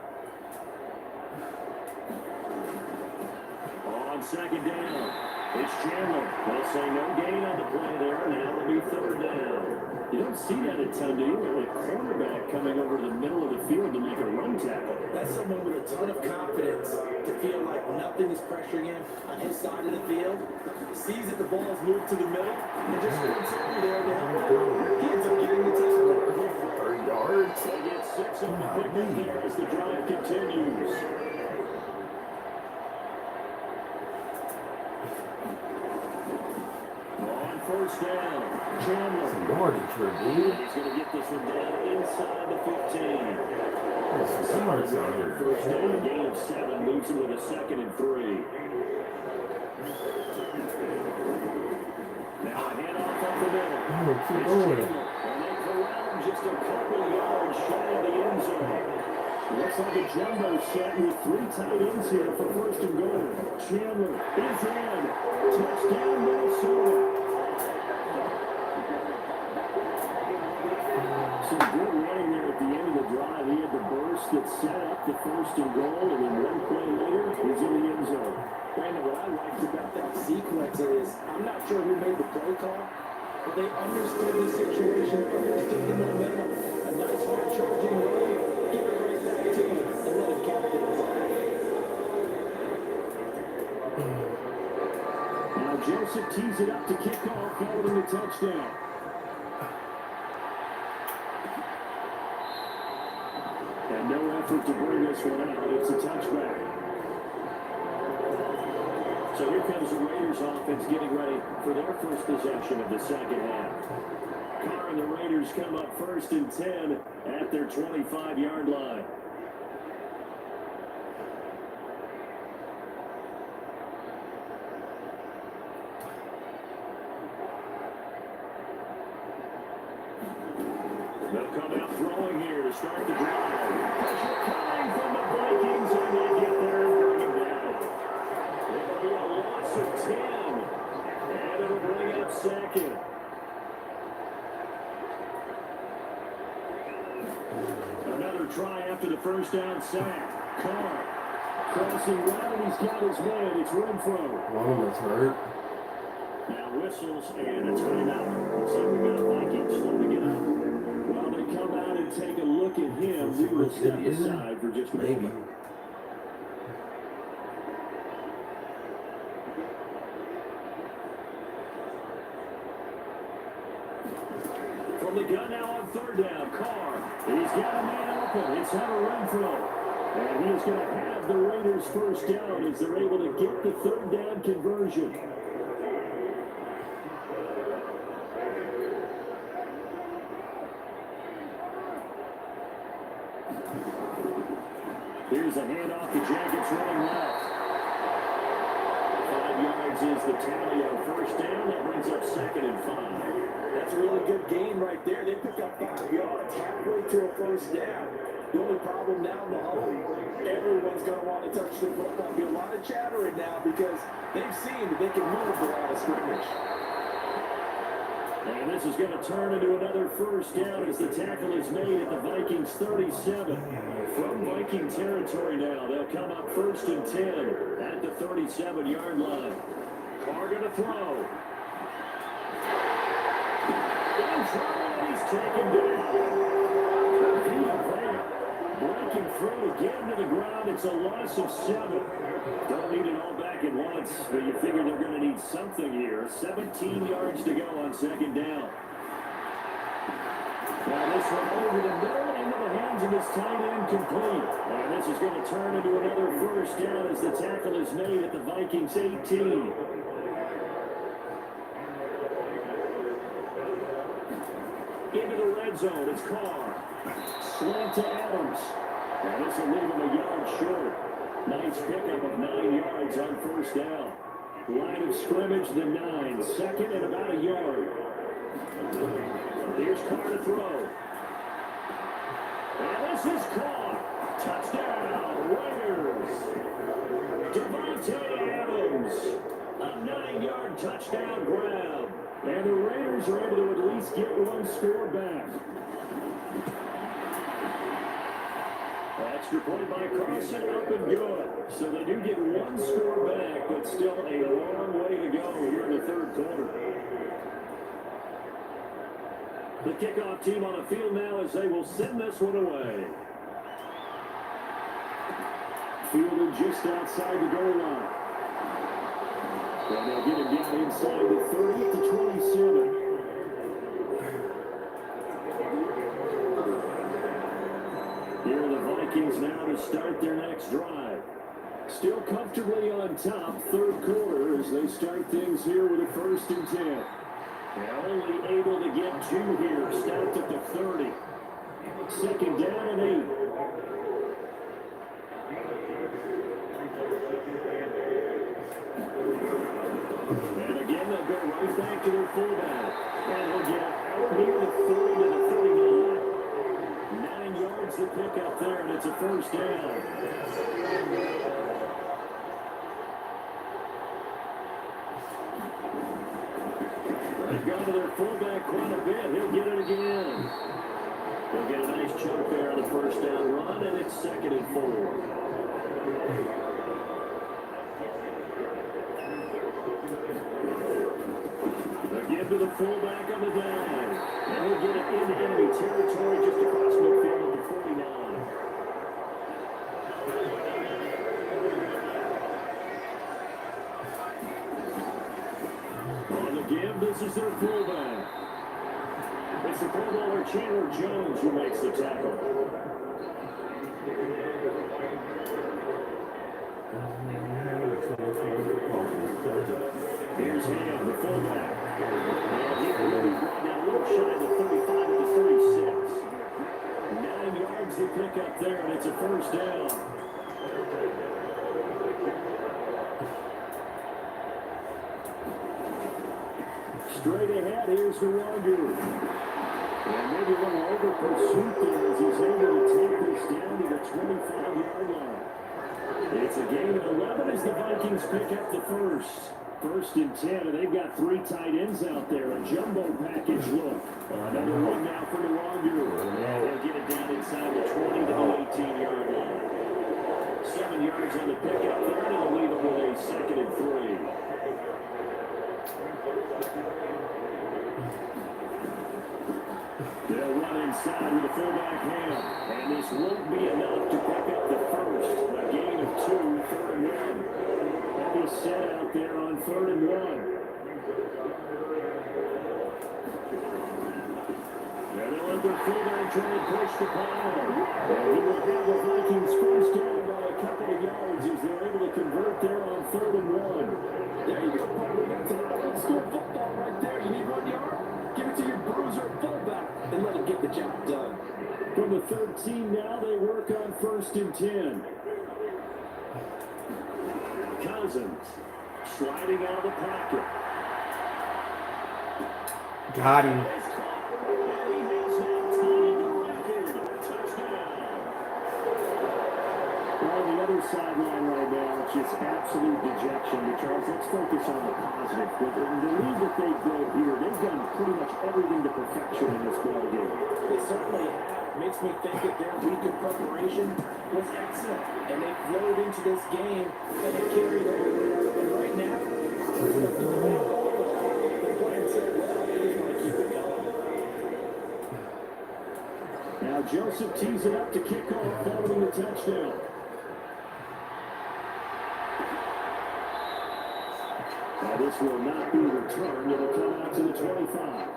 On 2nd down, it's Chandler. They'll say no gain on the play there. Now it'll be 3rd down. You don't see that a ton, do you? A cornerback coming over to the middle of the field to make a run tackle. That's someone with a ton of confidence to feel like nothing is pressuring him on his side of the field. Sees that the ball is moved to the middle and just sprints over there to help him. He ends up getting the tackle. yards. They get 6 on the pickup there as the drive continues. On first down, Chandler. Yardage for dude. He's going to get this one down inside the 15. Somebody's out here. First down, gain of 7, moves it with a 2nd and 3. Now a handoff up the middle. Oh, keep going. And they corral him just a couple yards shy of the end zone. Looks like a jumbo set with 3 tight ends here for first and goal. Chandler is in. Touchdown, Minnesota. Some good running there at the end of the drive. He had the burst that set up the first and goal, and then one play later, he's in the end zone. Brandon, what I liked about that sequence is, I'm not sure who made the play call, but they understood the situation, understood the momentum. A nice hard charging run, give it right back to you, and let him capitalize. Now Joseph tees it up to kick off, following the touchdown. And no effort to bring this one out. It's a touchback. So here comes the Raiders offense getting ready for their first possession of the second half. Carr and the Raiders come up first and 10 at their 25-yard line. They'll come out throwing here to start the drive. Pressure coming from the Vikings, and they get there and bring it down. It'll be a loss of 10, and it'll bring up 2nd. Another try after the first down sack. Carr crossing right, and he's got his man. It's Renfro. One of them's hurt. Now whistles and a timeout. Looks like we got a Vikings slow to get up. While they come out and take a look at him, we will step aside for just a moment. From the gun now on 3rd down, Carr. He's got a man open. It's Hunter Renfro. And he is going to have the Raiders first down as they're able to get the 3rd down conversion. Here's a handoff to Jackets running left. 5 yards is the tally on first down. That brings up 2nd and 5. That's a really good game right there. They pick up 5 yards halfway to a first down. The only problem now in the huddle, everyone's going to want to touch the football. There'll be a lot of chattering now because they've seen that they can move the line of scrimmage. And this is going to turn into another first down as the tackle is made at the Vikings 37. From Viking territory now, they'll come up first and 10 at the 37-yard line. Carr going to throw. In trouble, and he's taken down. Breaking through again to the ground. It's a loss of 7. Don't need it all back at once, but you figure they're going to need something here. 17 yards to go on 2nd down. Now this one over the middle into the hands of his tight end complete. And this is going to turn into another first down as the tackle is made at the Vikings 18. Into the red zone, it's Carr. Slant to Adams. And this will leave him a yard short. Nice pickup of 9 yards on first down. Line of scrimmage, the 9. 2nd and about a yard. Here's Carr to throw. And this is Carr. Touchdown, Raiders. Devontae Adams. A 9-yard touchdown grab. And the Raiders are able to at least get one score back. Extra point by Carson, up and good. So they do get one score back, but still a long way to go here in the 3rd quarter. The kickoff team on the field now as they will send this one away. Fielded just outside the goal line. And they'll get him down inside the 30 to 27. Vikings now to start their next drive. Still comfortably on top, third quarter as they start things here with a 1st and 10. They're only able to get 2 here, stopped at the 30. 2nd down and 8. And again, they'll go right back to their fullback. And they'll get out near the 30 to the 39. 9 yards to pick up there, and it's a 1st down. They've gone to their fullback quite a bit. He'll get it again. They'll get a nice chunk there on the 1st down run, and it's 2nd and 4. Give to the fullback on the dive. And he'll get it into enemy territory just across midfield at the 49. On the give, this is their fullback. It's the Pro Bowler Chandler Jones who makes the tackle. Here's Ham, the fullback. And he will be brought down a little shy of the 35 at the 36. 9 yards to pick up there, and it's a 1st down. Straight ahead, here's the Wanderer. And maybe a little over pursuit there as he's able to take this down to the 25-yard line. It's a gain of 11 as the Vikings pick up the 1st. 1st and 10, and they've got 3 tight ends out there. A jumbo package look. Another one now for the Wanderer. They'll get it down inside the 20 to the 18-yard line. 7 yards on the pickup there, and they'll leave it with a 2nd and 3. They'll run inside with a fullback hand, and this won't be enough to pick up the 1st. A gain of 2, 3rd and 1. Heavy set out there on 3rd and 1. And they'll let their fullback try and push the pile. And he will have the Vikings 1st down by a couple of yards as they're able to convert there on 3rd and 1. There you go, partner. That's an old school football right there. You need 1 yard? Give it to your bruiser fullback and let him get the job done. From the 13 now, they work on 1st and 10. Cousins sliding out of the pocket. Got him. On the other sideline right now, it's just absolute dejection. Because let's focus on the positive. The lead that they built here, they've done pretty much everything to perfection in this ball game. They certainly have. Makes me think that their week of preparation was excellent. And they flowed into this game and they carried over. And right now, they're playing so well, they just want to keep it going. Now Joseph tees it up to kick off following the touchdown. Now this will not be returned. It'll come out to the 25.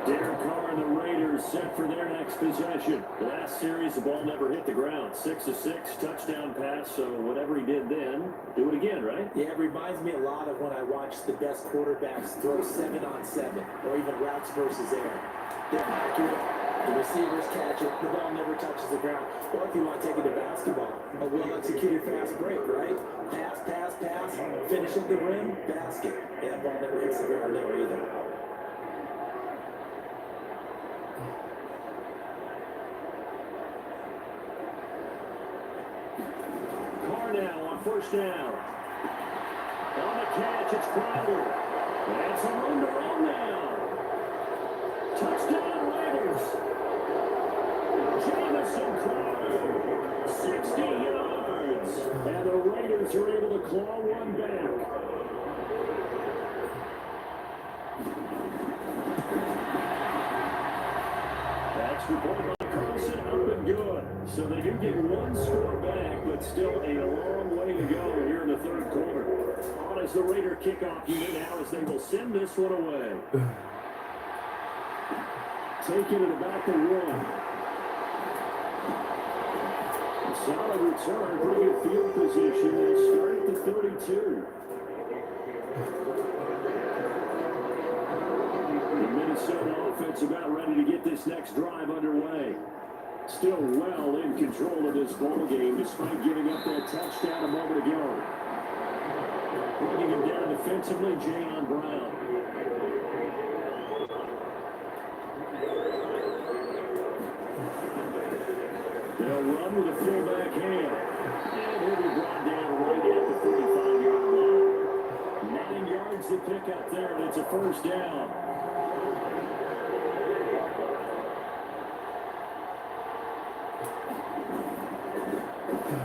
Derek Carr and the Raiders set for their next possession. Last series, the ball never hit the ground. 6 of 6, touchdown pass. So whatever he did then, do it again, right? Yeah, it reminds me a lot of when I watch the best quarterbacks throw 7-on-7 or even routes versus air. They're accurate. The receivers catch it. The ball never touches the ground. Or if you want to take it to basketball, a well-executed fast break, right? Pass, pass, pass. Finish at the rim, basket. And that ball never hits the ground there either. Now on 1st down. On the catch, it's Crowder. That's a run to run now. Touchdown Raiders. Jamison Crowder. 60 yards. And the Raiders are able to claw one back. That's reported by Carlson, up and good. So they do get one score back, but still a long way to go here in the 3rd quarter. On as the Raider kickoff unit now as they will send this one away. Taking it about the 1. Solid return, pretty good field position. They'll start at the 32. The Minnesota offense about ready to get this next drive underway. Still well in control of this ball game despite giving up that touchdown a moment ago. Bringing him down defensively, Jayon Brown. They'll run with a fullback hand. And he'll be brought down right at the 45-yard line. 9 yards to pick up there, and it's a first down.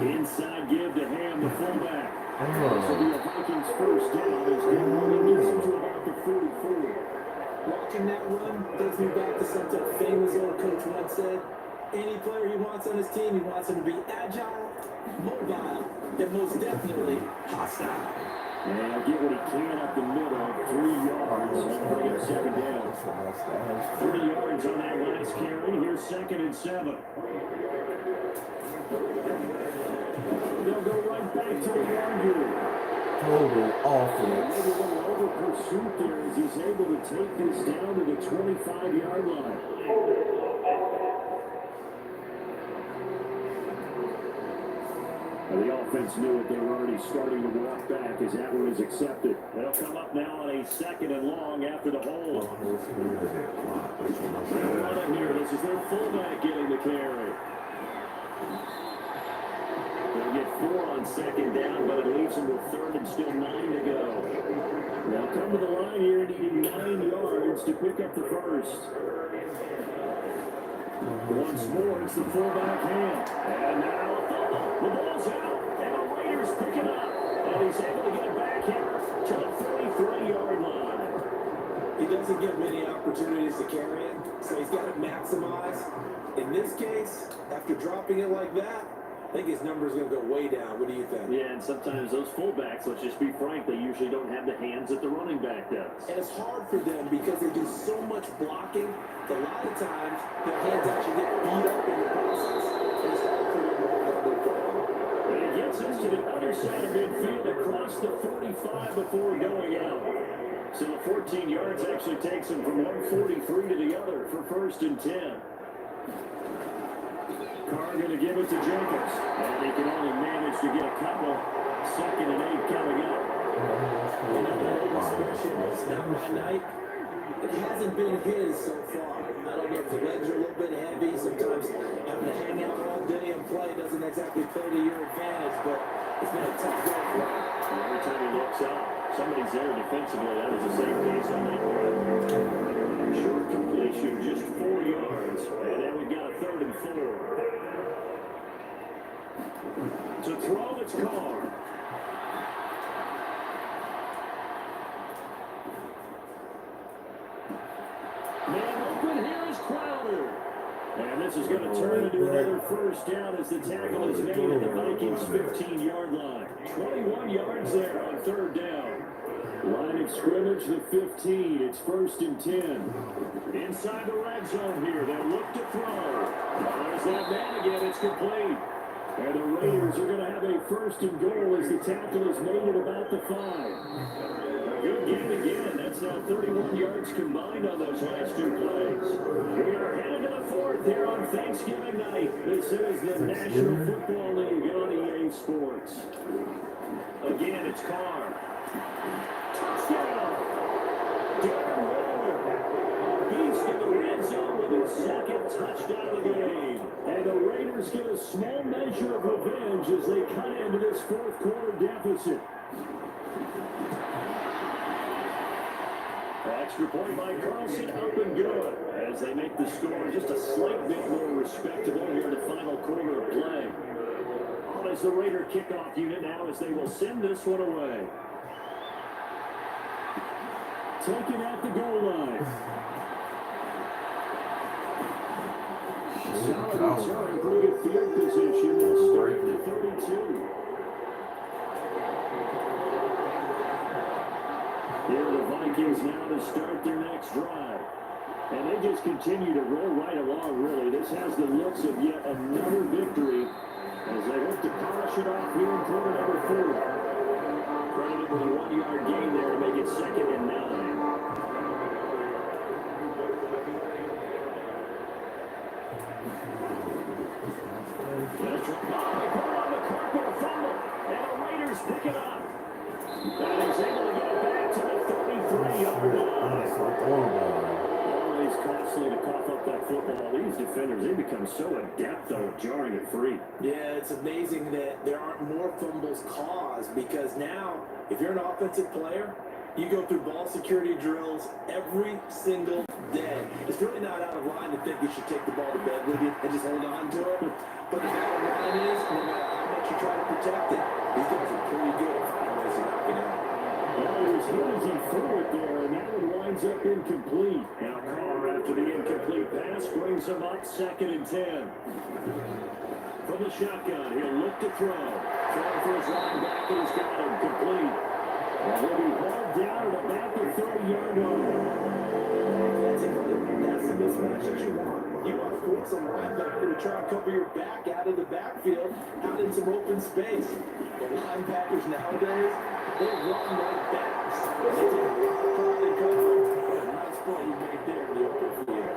Inside give to Ham, the fullback. This will be a Vikings first down as they gets him to about the 44. Watching that run takes me back to something a famous old coach once said. Any player he wants on his team, he wants him to be agile, mobile, and most definitely hostile. And he'll get what he can up the middle, 3 yards, and bring up second down. 30 yards on that last carry. Here's 2nd and 7. They'll go right back to the line. Total offense. Maybe a little over pursuit there as he's able to take this down to the 25-yard line. The offense knew it. They were already starting to walk back as that one is accepted. They'll come up now on a 2nd and long after the hold. They'll run it here. This is their fullback getting the carry. They'll get 4 on 2nd down, but it leaves them with 3rd and still 9 to go. They'll come to the line here needing 9 yards to pick up the first. Once more, it's the fullback hand. And now the ball's out, and the Raiders pick it up. And he's able to get it back here to the 33-yard line. He doesn't get many opportunities to carry it, so he's got to maximize. In this case, after dropping it like that, I think his number is going to go way down. What do you think? Yeah, and sometimes those fullbacks, let's just be frank, they usually don't have the hands that the running back does. And it's hard for them because they do so much blocking. A lot of times, their hands actually get beat up in the process. And it's hard for them to hold their ball. And it gets us to the other side of midfield across the 45 before going out. So the 14 yards actually takes him from 143 to the other for 1st and 10. Carr going to give it to Jacobs. And he can only manage to get a couple. 2nd and 8 coming up. It's not my night. It hasn't been his so far. I don't know if the legs are a little bit heavy. Sometimes having to hang out all day and play doesn't exactly play to your advantage, but it's been a tough go for him. Every time he looks up, somebody's there defensively. That was the same case on that one. Short completion, just 4 yards. And then we've got a 3rd and 4. To throw, it's Carr. Man open, here is Crowder. And this is going to turn into another first down as the tackle is made at the Vikings' 15-yard line. 21 yards there on 3rd down. Line of scrimmage, the 15. It's 1st and 10. Inside the red zone here. They'll look to throw. There's that man again. It's complete. And the Raiders are going to have a 1st and goal as the tackle is made at about the 5. Good game again. That's now 31 yards combined on those last 2 plays. We are headed to the 4th here on Thanksgiving night. This is the National Football League on EA Sports. Again, it's Carr. Touchdown! Darren Waller. He's in the red zone with his 2nd touchdown of the game. And the Raiders get a small measure of revenge as they cut into this 4th quarter deficit. Extra point by Carlson, up and good as they make the score just a slight bit more respectable here in the final quarter of play. On as the Raider kickoff unit now as they will send this one away. Taken at the goal line. Solid return, pretty good field position. They'll start at the 32. Here are the Vikings now to start their next drive. And they just continue to roll right along, really. This has the looks of yet another victory as they look to polish it off here in quarter number 4. Credited with a 1-yard gain there to make it 2nd and 9. Pick it up. And he's able to get it back to the 33-yard line. Always costly to cough up that football. These defenders, they become so adept, though, at jarring it free. Yeah, it's amazing that there aren't more fumbles caused, because now, if you're an offensive player, you go through ball security drills every single day. It's really not out of line to think you should take the ball to bed with you and just hold on to it. But the bottom line is, no matter how much you try to protect it, these guys are pretty good at finding ways to knock it out. Well, he was hit as he threw it there, and that one winds up incomplete. Now Carr, after the incomplete pass, brings him up 2nd and 10. From the shotgun, he'll look to throw. Throwing for his running back, and he's got him complete. And he'll be hauled down at about the 30-yard line. That's the mismatch that you want. You want to force a linebacker to try and cover your back out of the backfield, out in some open space. The linebackers nowadays, they run like backs. They take a lot of pride in cover. And nice play you made there in the open field.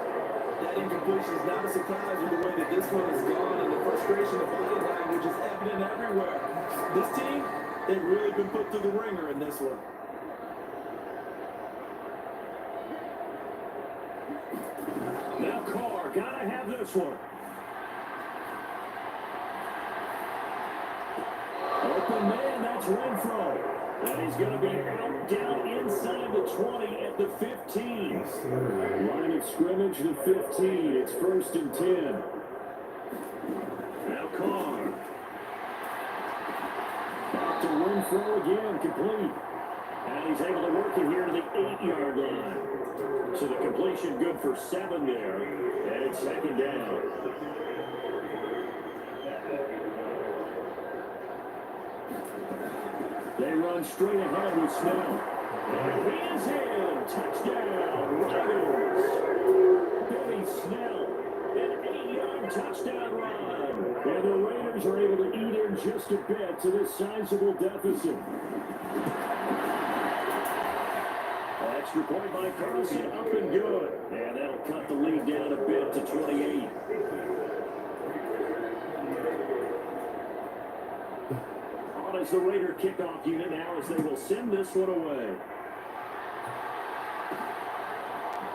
That incompletion is not a surprise with the way that this one has gone, and the frustration of body language is evident everywhere. This team, they've really been put through the ringer in this one. Now Carr, gotta have this one. Open man, that's Renfro. And he's going to be out down inside the 20 at the 15. Line of scrimmage, the 15. It's 1st and 10. Now Carr. Back to Renfro again, complete. And he's able to work it here to the 8-yard line. So the completion good for 7 there. And it's 2nd down. They run straight ahead with Snell. And he is in. Touchdown, Riders. Billy Snell, an 8-yard touchdown run. And the Raiders are able to eat in just a bit to this sizable deficit. Extra point by Carlson, up and good. And that'll cut the lead down a bit to 28. On as the Raider kickoff unit now as they will send this one away.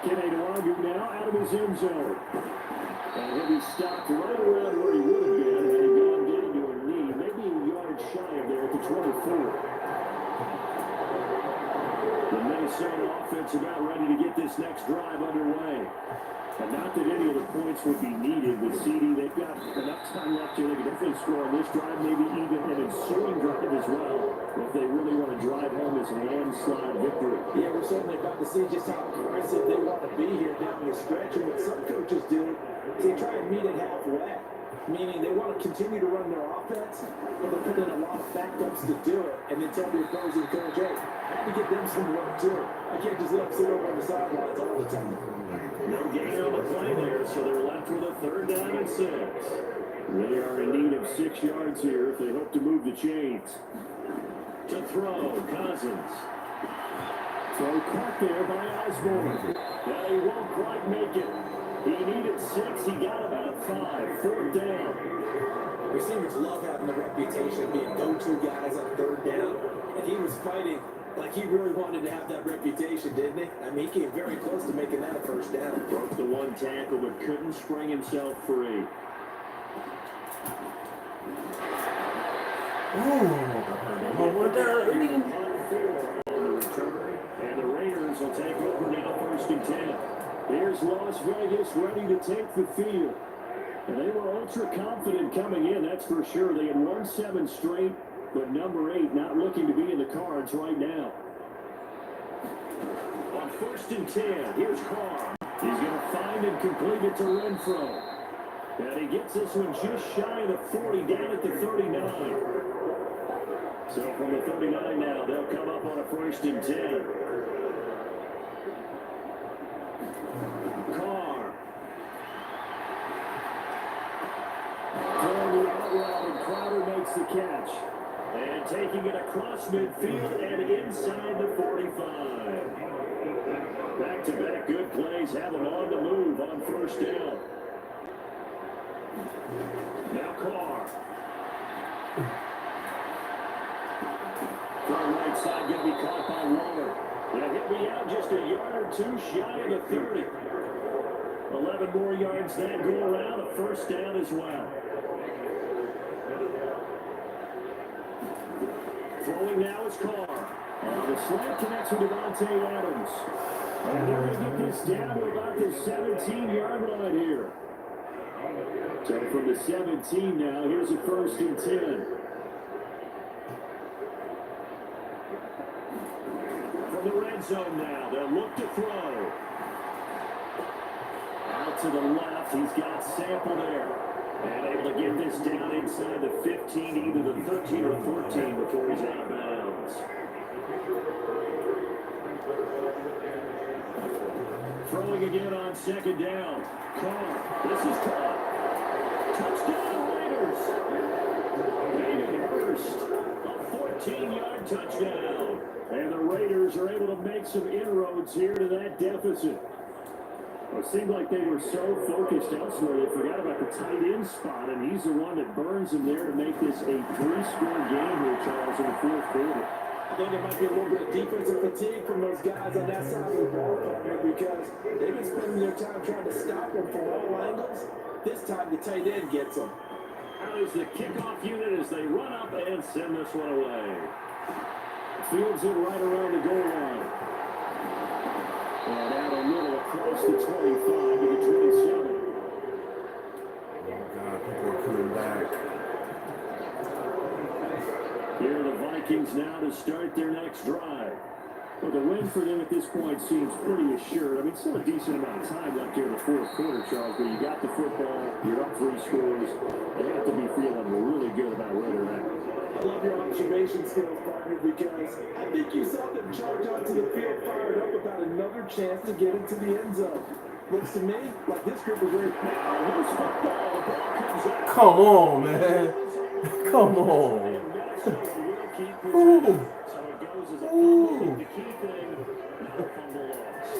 Keneduagu now out of his end zone. And he'll be stopped right around where he would have been had he gone down to a knee, maybe a yard shy of there at the 24. The Minnesota offense about ready to get this next drive underway. And not that any of the points would be needed with CD. They've got enough time left here. They can definitely score on this drive, maybe even an ensuing drive as well, if they really want to drive home this landslide victory. Yeah, we're certainly about to see just how aggressive they want to be here down the stretch. And what some coaches do is they try and meet it halfway, meaning they want to continue to run their offense, but they put in a lot of backups to do it, and then tell the opposing coach, hey, I have to get them some work too. I can't just let them sit over on the sidelines all the time. No gain on the play there, so they're left with a 3rd down and 6. They are in need of 6 yards here if they hope to move the chains. To throw, Cousins. Throw caught there by Osborne. Now he won't quite make it. He needed 6. He got about 5. 4th down. Receivers love having the reputation of being go-to guys on 3rd down, and he was fighting like he really wanted to have that reputation, didn't he? I mean, he came very close to making that a 1st down. Broke the 1 tackle, but couldn't spring himself free. And the Raiders will take over now, 1st and 10. Here's Las Vegas ready to take the field. And they were ultra confident coming in, that's for sure. They had won 7 straight, but number 8 not looking to be in the cards right now. On 1st and 10, here's Carr. He's going to find and complete it to Renfro. And he gets this one just shy of the 40, down at the 39. So from the 39 now, they'll come up on a 1st and 10. Carr. Throwing the out route and Crowder makes the catch. And taking it across midfield and inside the 45. Back-to-back good plays have them on the move on first down. Now Carr. From right side, going to be caught by Waller. Yeah, he'll be out just a yard or two shy of the 30. 11 more yards that go around, a first down as well. Throwing now is Carr. The slant connects with Devontae Adams. And they're going to get this down to about the 17-yard line here. So from the 17 now, here's a 1st and 10. From the red zone now, they'll look to throw. Out to the left, he's got Sample there. And able to get this down inside the 15, either the 13 or 14 before he's out of bounds. Throwing again on 2nd down. Carr, this is caught. Touchdown Raiders. Made it first. A 14-yard touchdown. And the Raiders are able to make some inroads here to that deficit. It seemed like they were so focused elsewhere, they forgot about the tight end spot, and he's the one that burns them there to make this a 3-score game here, Charles, in the 4th quarter. I think there might be a little bit of defensive fatigue from those guys on that side of the ball, because they've been spending their time trying to stop them from all angles. This time the tight end gets them. How is the kickoff unit as they run up and send this one away? Fields it right around the goal line. And out a little across the 25 to the 27. Oh, God, people are coming back. Here are the Vikings now to start their next drive. Well, the win for them at this point seems pretty assured. I mean, still a decent amount of time left here in the 4th quarter, Charles, but you got the football, you're up 3 scores. They have to be feeling really good about where they're at. I love your observation skills, partner, because I think you saw them charge onto the field fired up about another chance to get into the end zone. Looks to me like this group is ready. Now, here's football. The ball comes out. Come on, man. Come on. Ooh. Ooh.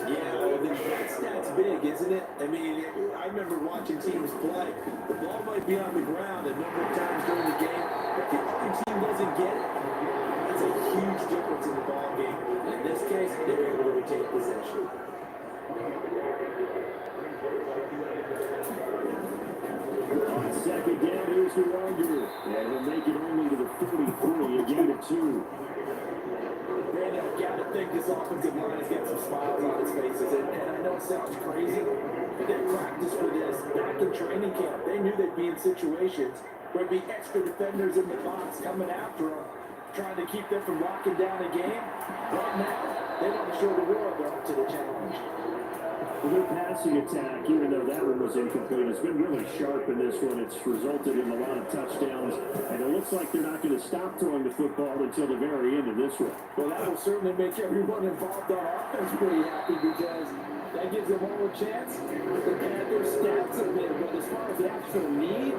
Yeah, well, that stat's big, isn't it? I mean, I remember watching teams play. The ball might be on the ground a number of times during the game, but the other team doesn't get it. That's a huge difference in the ball game. In this case, they're able to retain possession. On 2nd down, here's the Raiders. And we'll make it only to the 43, a gain of 2. Brandon, I gotta think this offensive line has got some smiles on its faces. And I know it sounds crazy, but they practiced for this back in training camp. They knew they'd be in situations where there'd be extra defenders in the box coming after them, trying to keep them from locking down a game. Right now, they want to show the world they're up to the challenge. Their passing attack, even though that one was incomplete, has been really sharp in this one. It's resulted in a lot of touchdowns, and it looks like they're not going to stop throwing the football until the very end of this one. Well, that will certainly make everyone involved on offense pretty happy, because that gives them all a chance to pad their stats a bit. But as far as the actual need,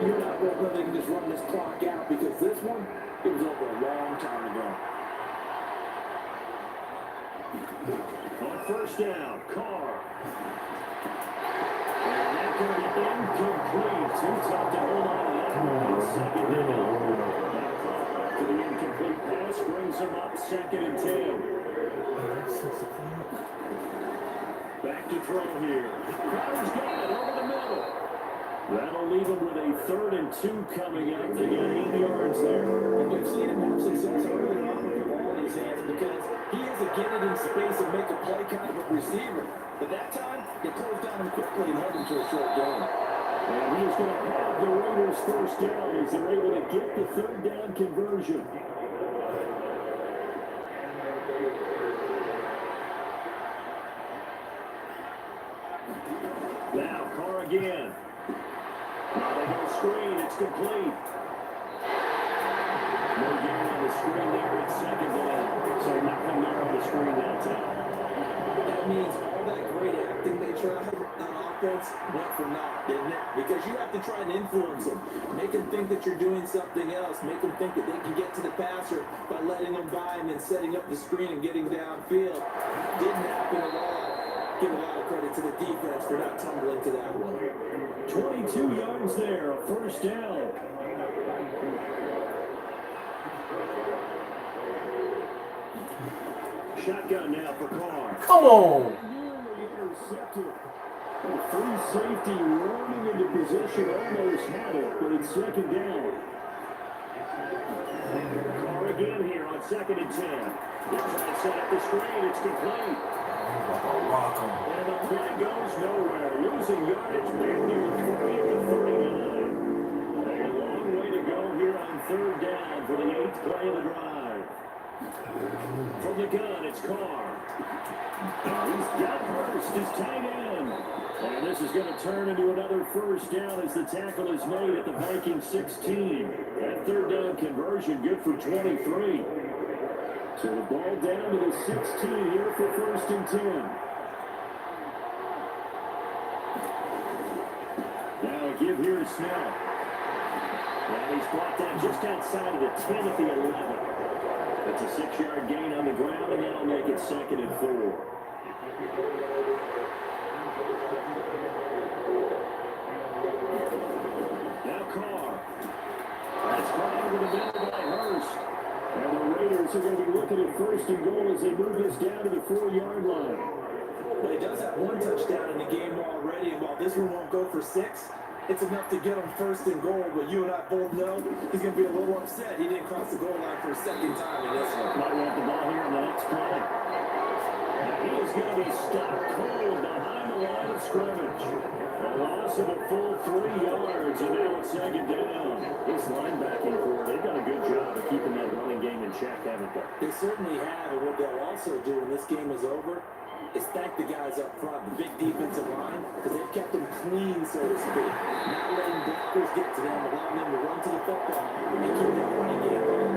you're not going to let them just run this clock out, because this one, it was over a long time ago. On 1st down, Carr. And that could be incomplete. Too tough to hold on to that one. 2nd down. Now Carr to the incomplete pass brings him up 2nd and 10. Back to throw here. Crowder's got it over the middle. That'll leave him with a 3rd and 2 coming up. They got 8 yards there. And we've seen him have success early on with the ball in his hands, because he is a get it in space and make a play kind of a receiver. But that time, they closed down him quickly and held him to a short game. And he is going to have the Raiders' 1st down as they're able to get the 3rd down conversion. Now Carr again. Now they go screen. It's complete. No gain on the screen there at 2nd down. So nothing there on the screen that time. That means all that great acting they tried on offense went for naught, didn't it? Because you have to try and influence them. Make them think that you're doing something else. Make them think that they can get to the passer by letting them by and then setting up the screen and getting downfield. Didn't happen at all. Give a lot of credit to the defense for not tumbling to that one. 22 yards there, a first down. Shotgun now for Carr. Come on. Nearly intercepted. A free safety running into position, almost had it, but it's second down. Carr again here on 2nd and 10. They're trying to set up the screen. It's complete. And the play goes nowhere. Losing yardage back near 30 to 39. A long way to go here on 3rd down for the 8th play of the drive. From the gun, it's Carr. He's got Hurst, his tight end. And this is going to turn into another first down as the tackle is made at the Vikings 16. That 3rd down conversion good for 23. So the ball down to the 16 here for 1st and 10. Now a give here to Snell. And he's brought down just outside of the 10 at the 11. That's a 6-yard gain on the ground, and that'll make it 2nd and 4. Now Carr. That's caught over the middle by Hurst. And the Raiders are going to be looking at 1st and goal as they move this down to the 4-yard line. But he does have 1 touchdown in the game already, and while this one won't go for 6, it's enough to get him 1st and goal. But you and I both know he's going to be a little upset. He didn't cross the goal line for a 2nd time in this one. Might want the ball here in the next play. He is going to be stopped cold behind the line of scrimmage. A loss of a full 3 yards, and now it's 2nd down. This linebacking core, they've done a good job of keeping that running game in check, haven't they? They certainly have, and what they'll also do when this game is over is thank the guys up front, the big defensive line, because they've kept them clean, so to speak. Not letting blockers get to them, allowing them to run to the football and keep that running game going.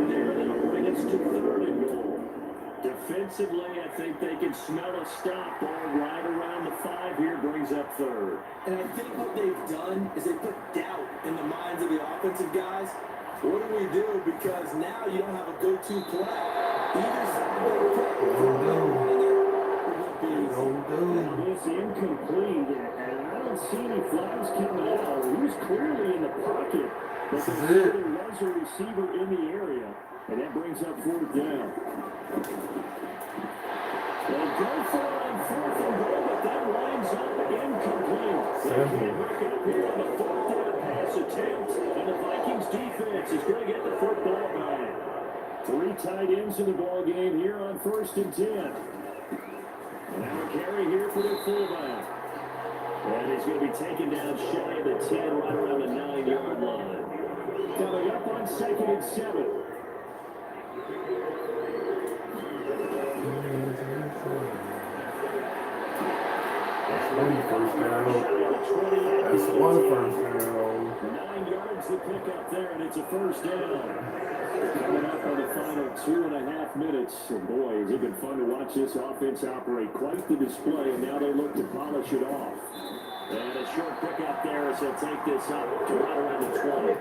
There, that'll bring us to 3rd and goal. Defensively, I think they can smell a stop ball right around the 5 here, brings up 3rd. And I think what they've done is they put doubt in the minds of the offensive guys. What do we do? Because now you don't have a go-to play. Either side of the play, It's incomplete, and I don't see any flags coming out. He was clearly in the pocket, but there was a receiver in the area, and that brings up 4th down. They go for it on 4th and goal, but that lines up incomplete. They can't hook it up here on the 4th down pass attempt, and the Vikings defense is going to get the football back. 3 tight ends in the ball game here on 1st and 10. Now a carry here for the fullback. And he's going to be taken down shy of the 10, right around the 9-yard line. Coming up on 2nd and 7. That's one first down. 9 yards to pick up there, and it's a first down. Coming up on the final 2.5 minutes. And boy, has it been fun to watch this offense operate. Quite the display, and now they look to polish it off. And a short pickup there as they'll take this up to right around the 20.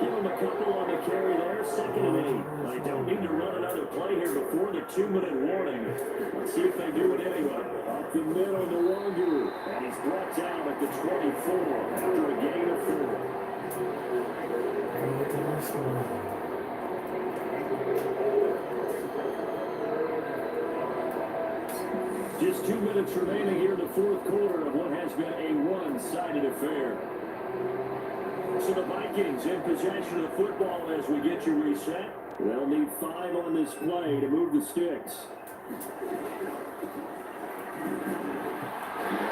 Give them a couple on the carry there, 2nd and 8. They don't need to run another play here before the 2-minute warning. Let's see if they do it anyway. Up the middle to Longu. And he's brought down at the 24 after a gain of 4. Just 2 minutes remaining here in the 4th quarter of what has been a one-sided affair. So the Vikings in possession of the football as we get you reset. They'll need 5 on this play to move the sticks.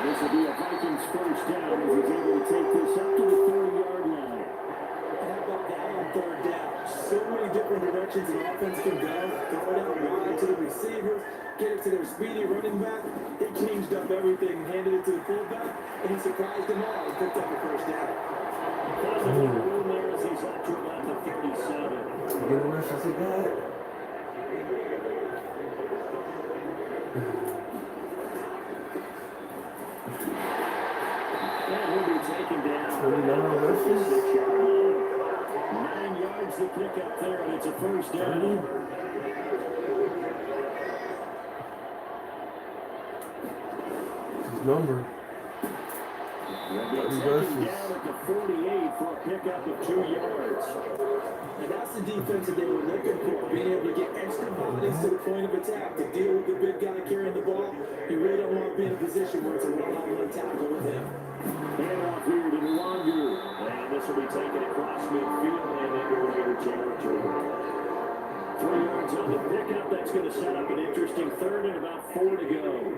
This will be a Vikings first down as he's able to take this up to the 30-yard line. How about that on 3rd down? So many different directions an offense can go. Throw it out wide to the receivers, get it to their speedy running back. They changed up everything, handed it to the fullback, and he surprised them all and picked up the first down. Room there as he's up to about the 37. Get the rest of it. 29 rushes. 6-yard line. 9 yards to pick up there, and it's a first down. His number. They'll get second down at the 48 for a pickup of 2 yards. And that's the defense that they were looking for, being able to get extra bodies to the point of attack to deal with the big guy carrying the ball. You really don't want to be in a position where it's a one-on-one tackle with him. Handoff here to Nwangu. And this will be taken across midfield and into Raider territory. 3 yards on the pickup. That's going to set up an interesting third and about 4 to go.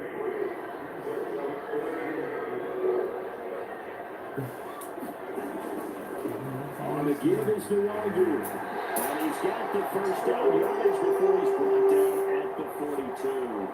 On the give is Nwangu. And he's got the first down yardage before he's brought down at the 42.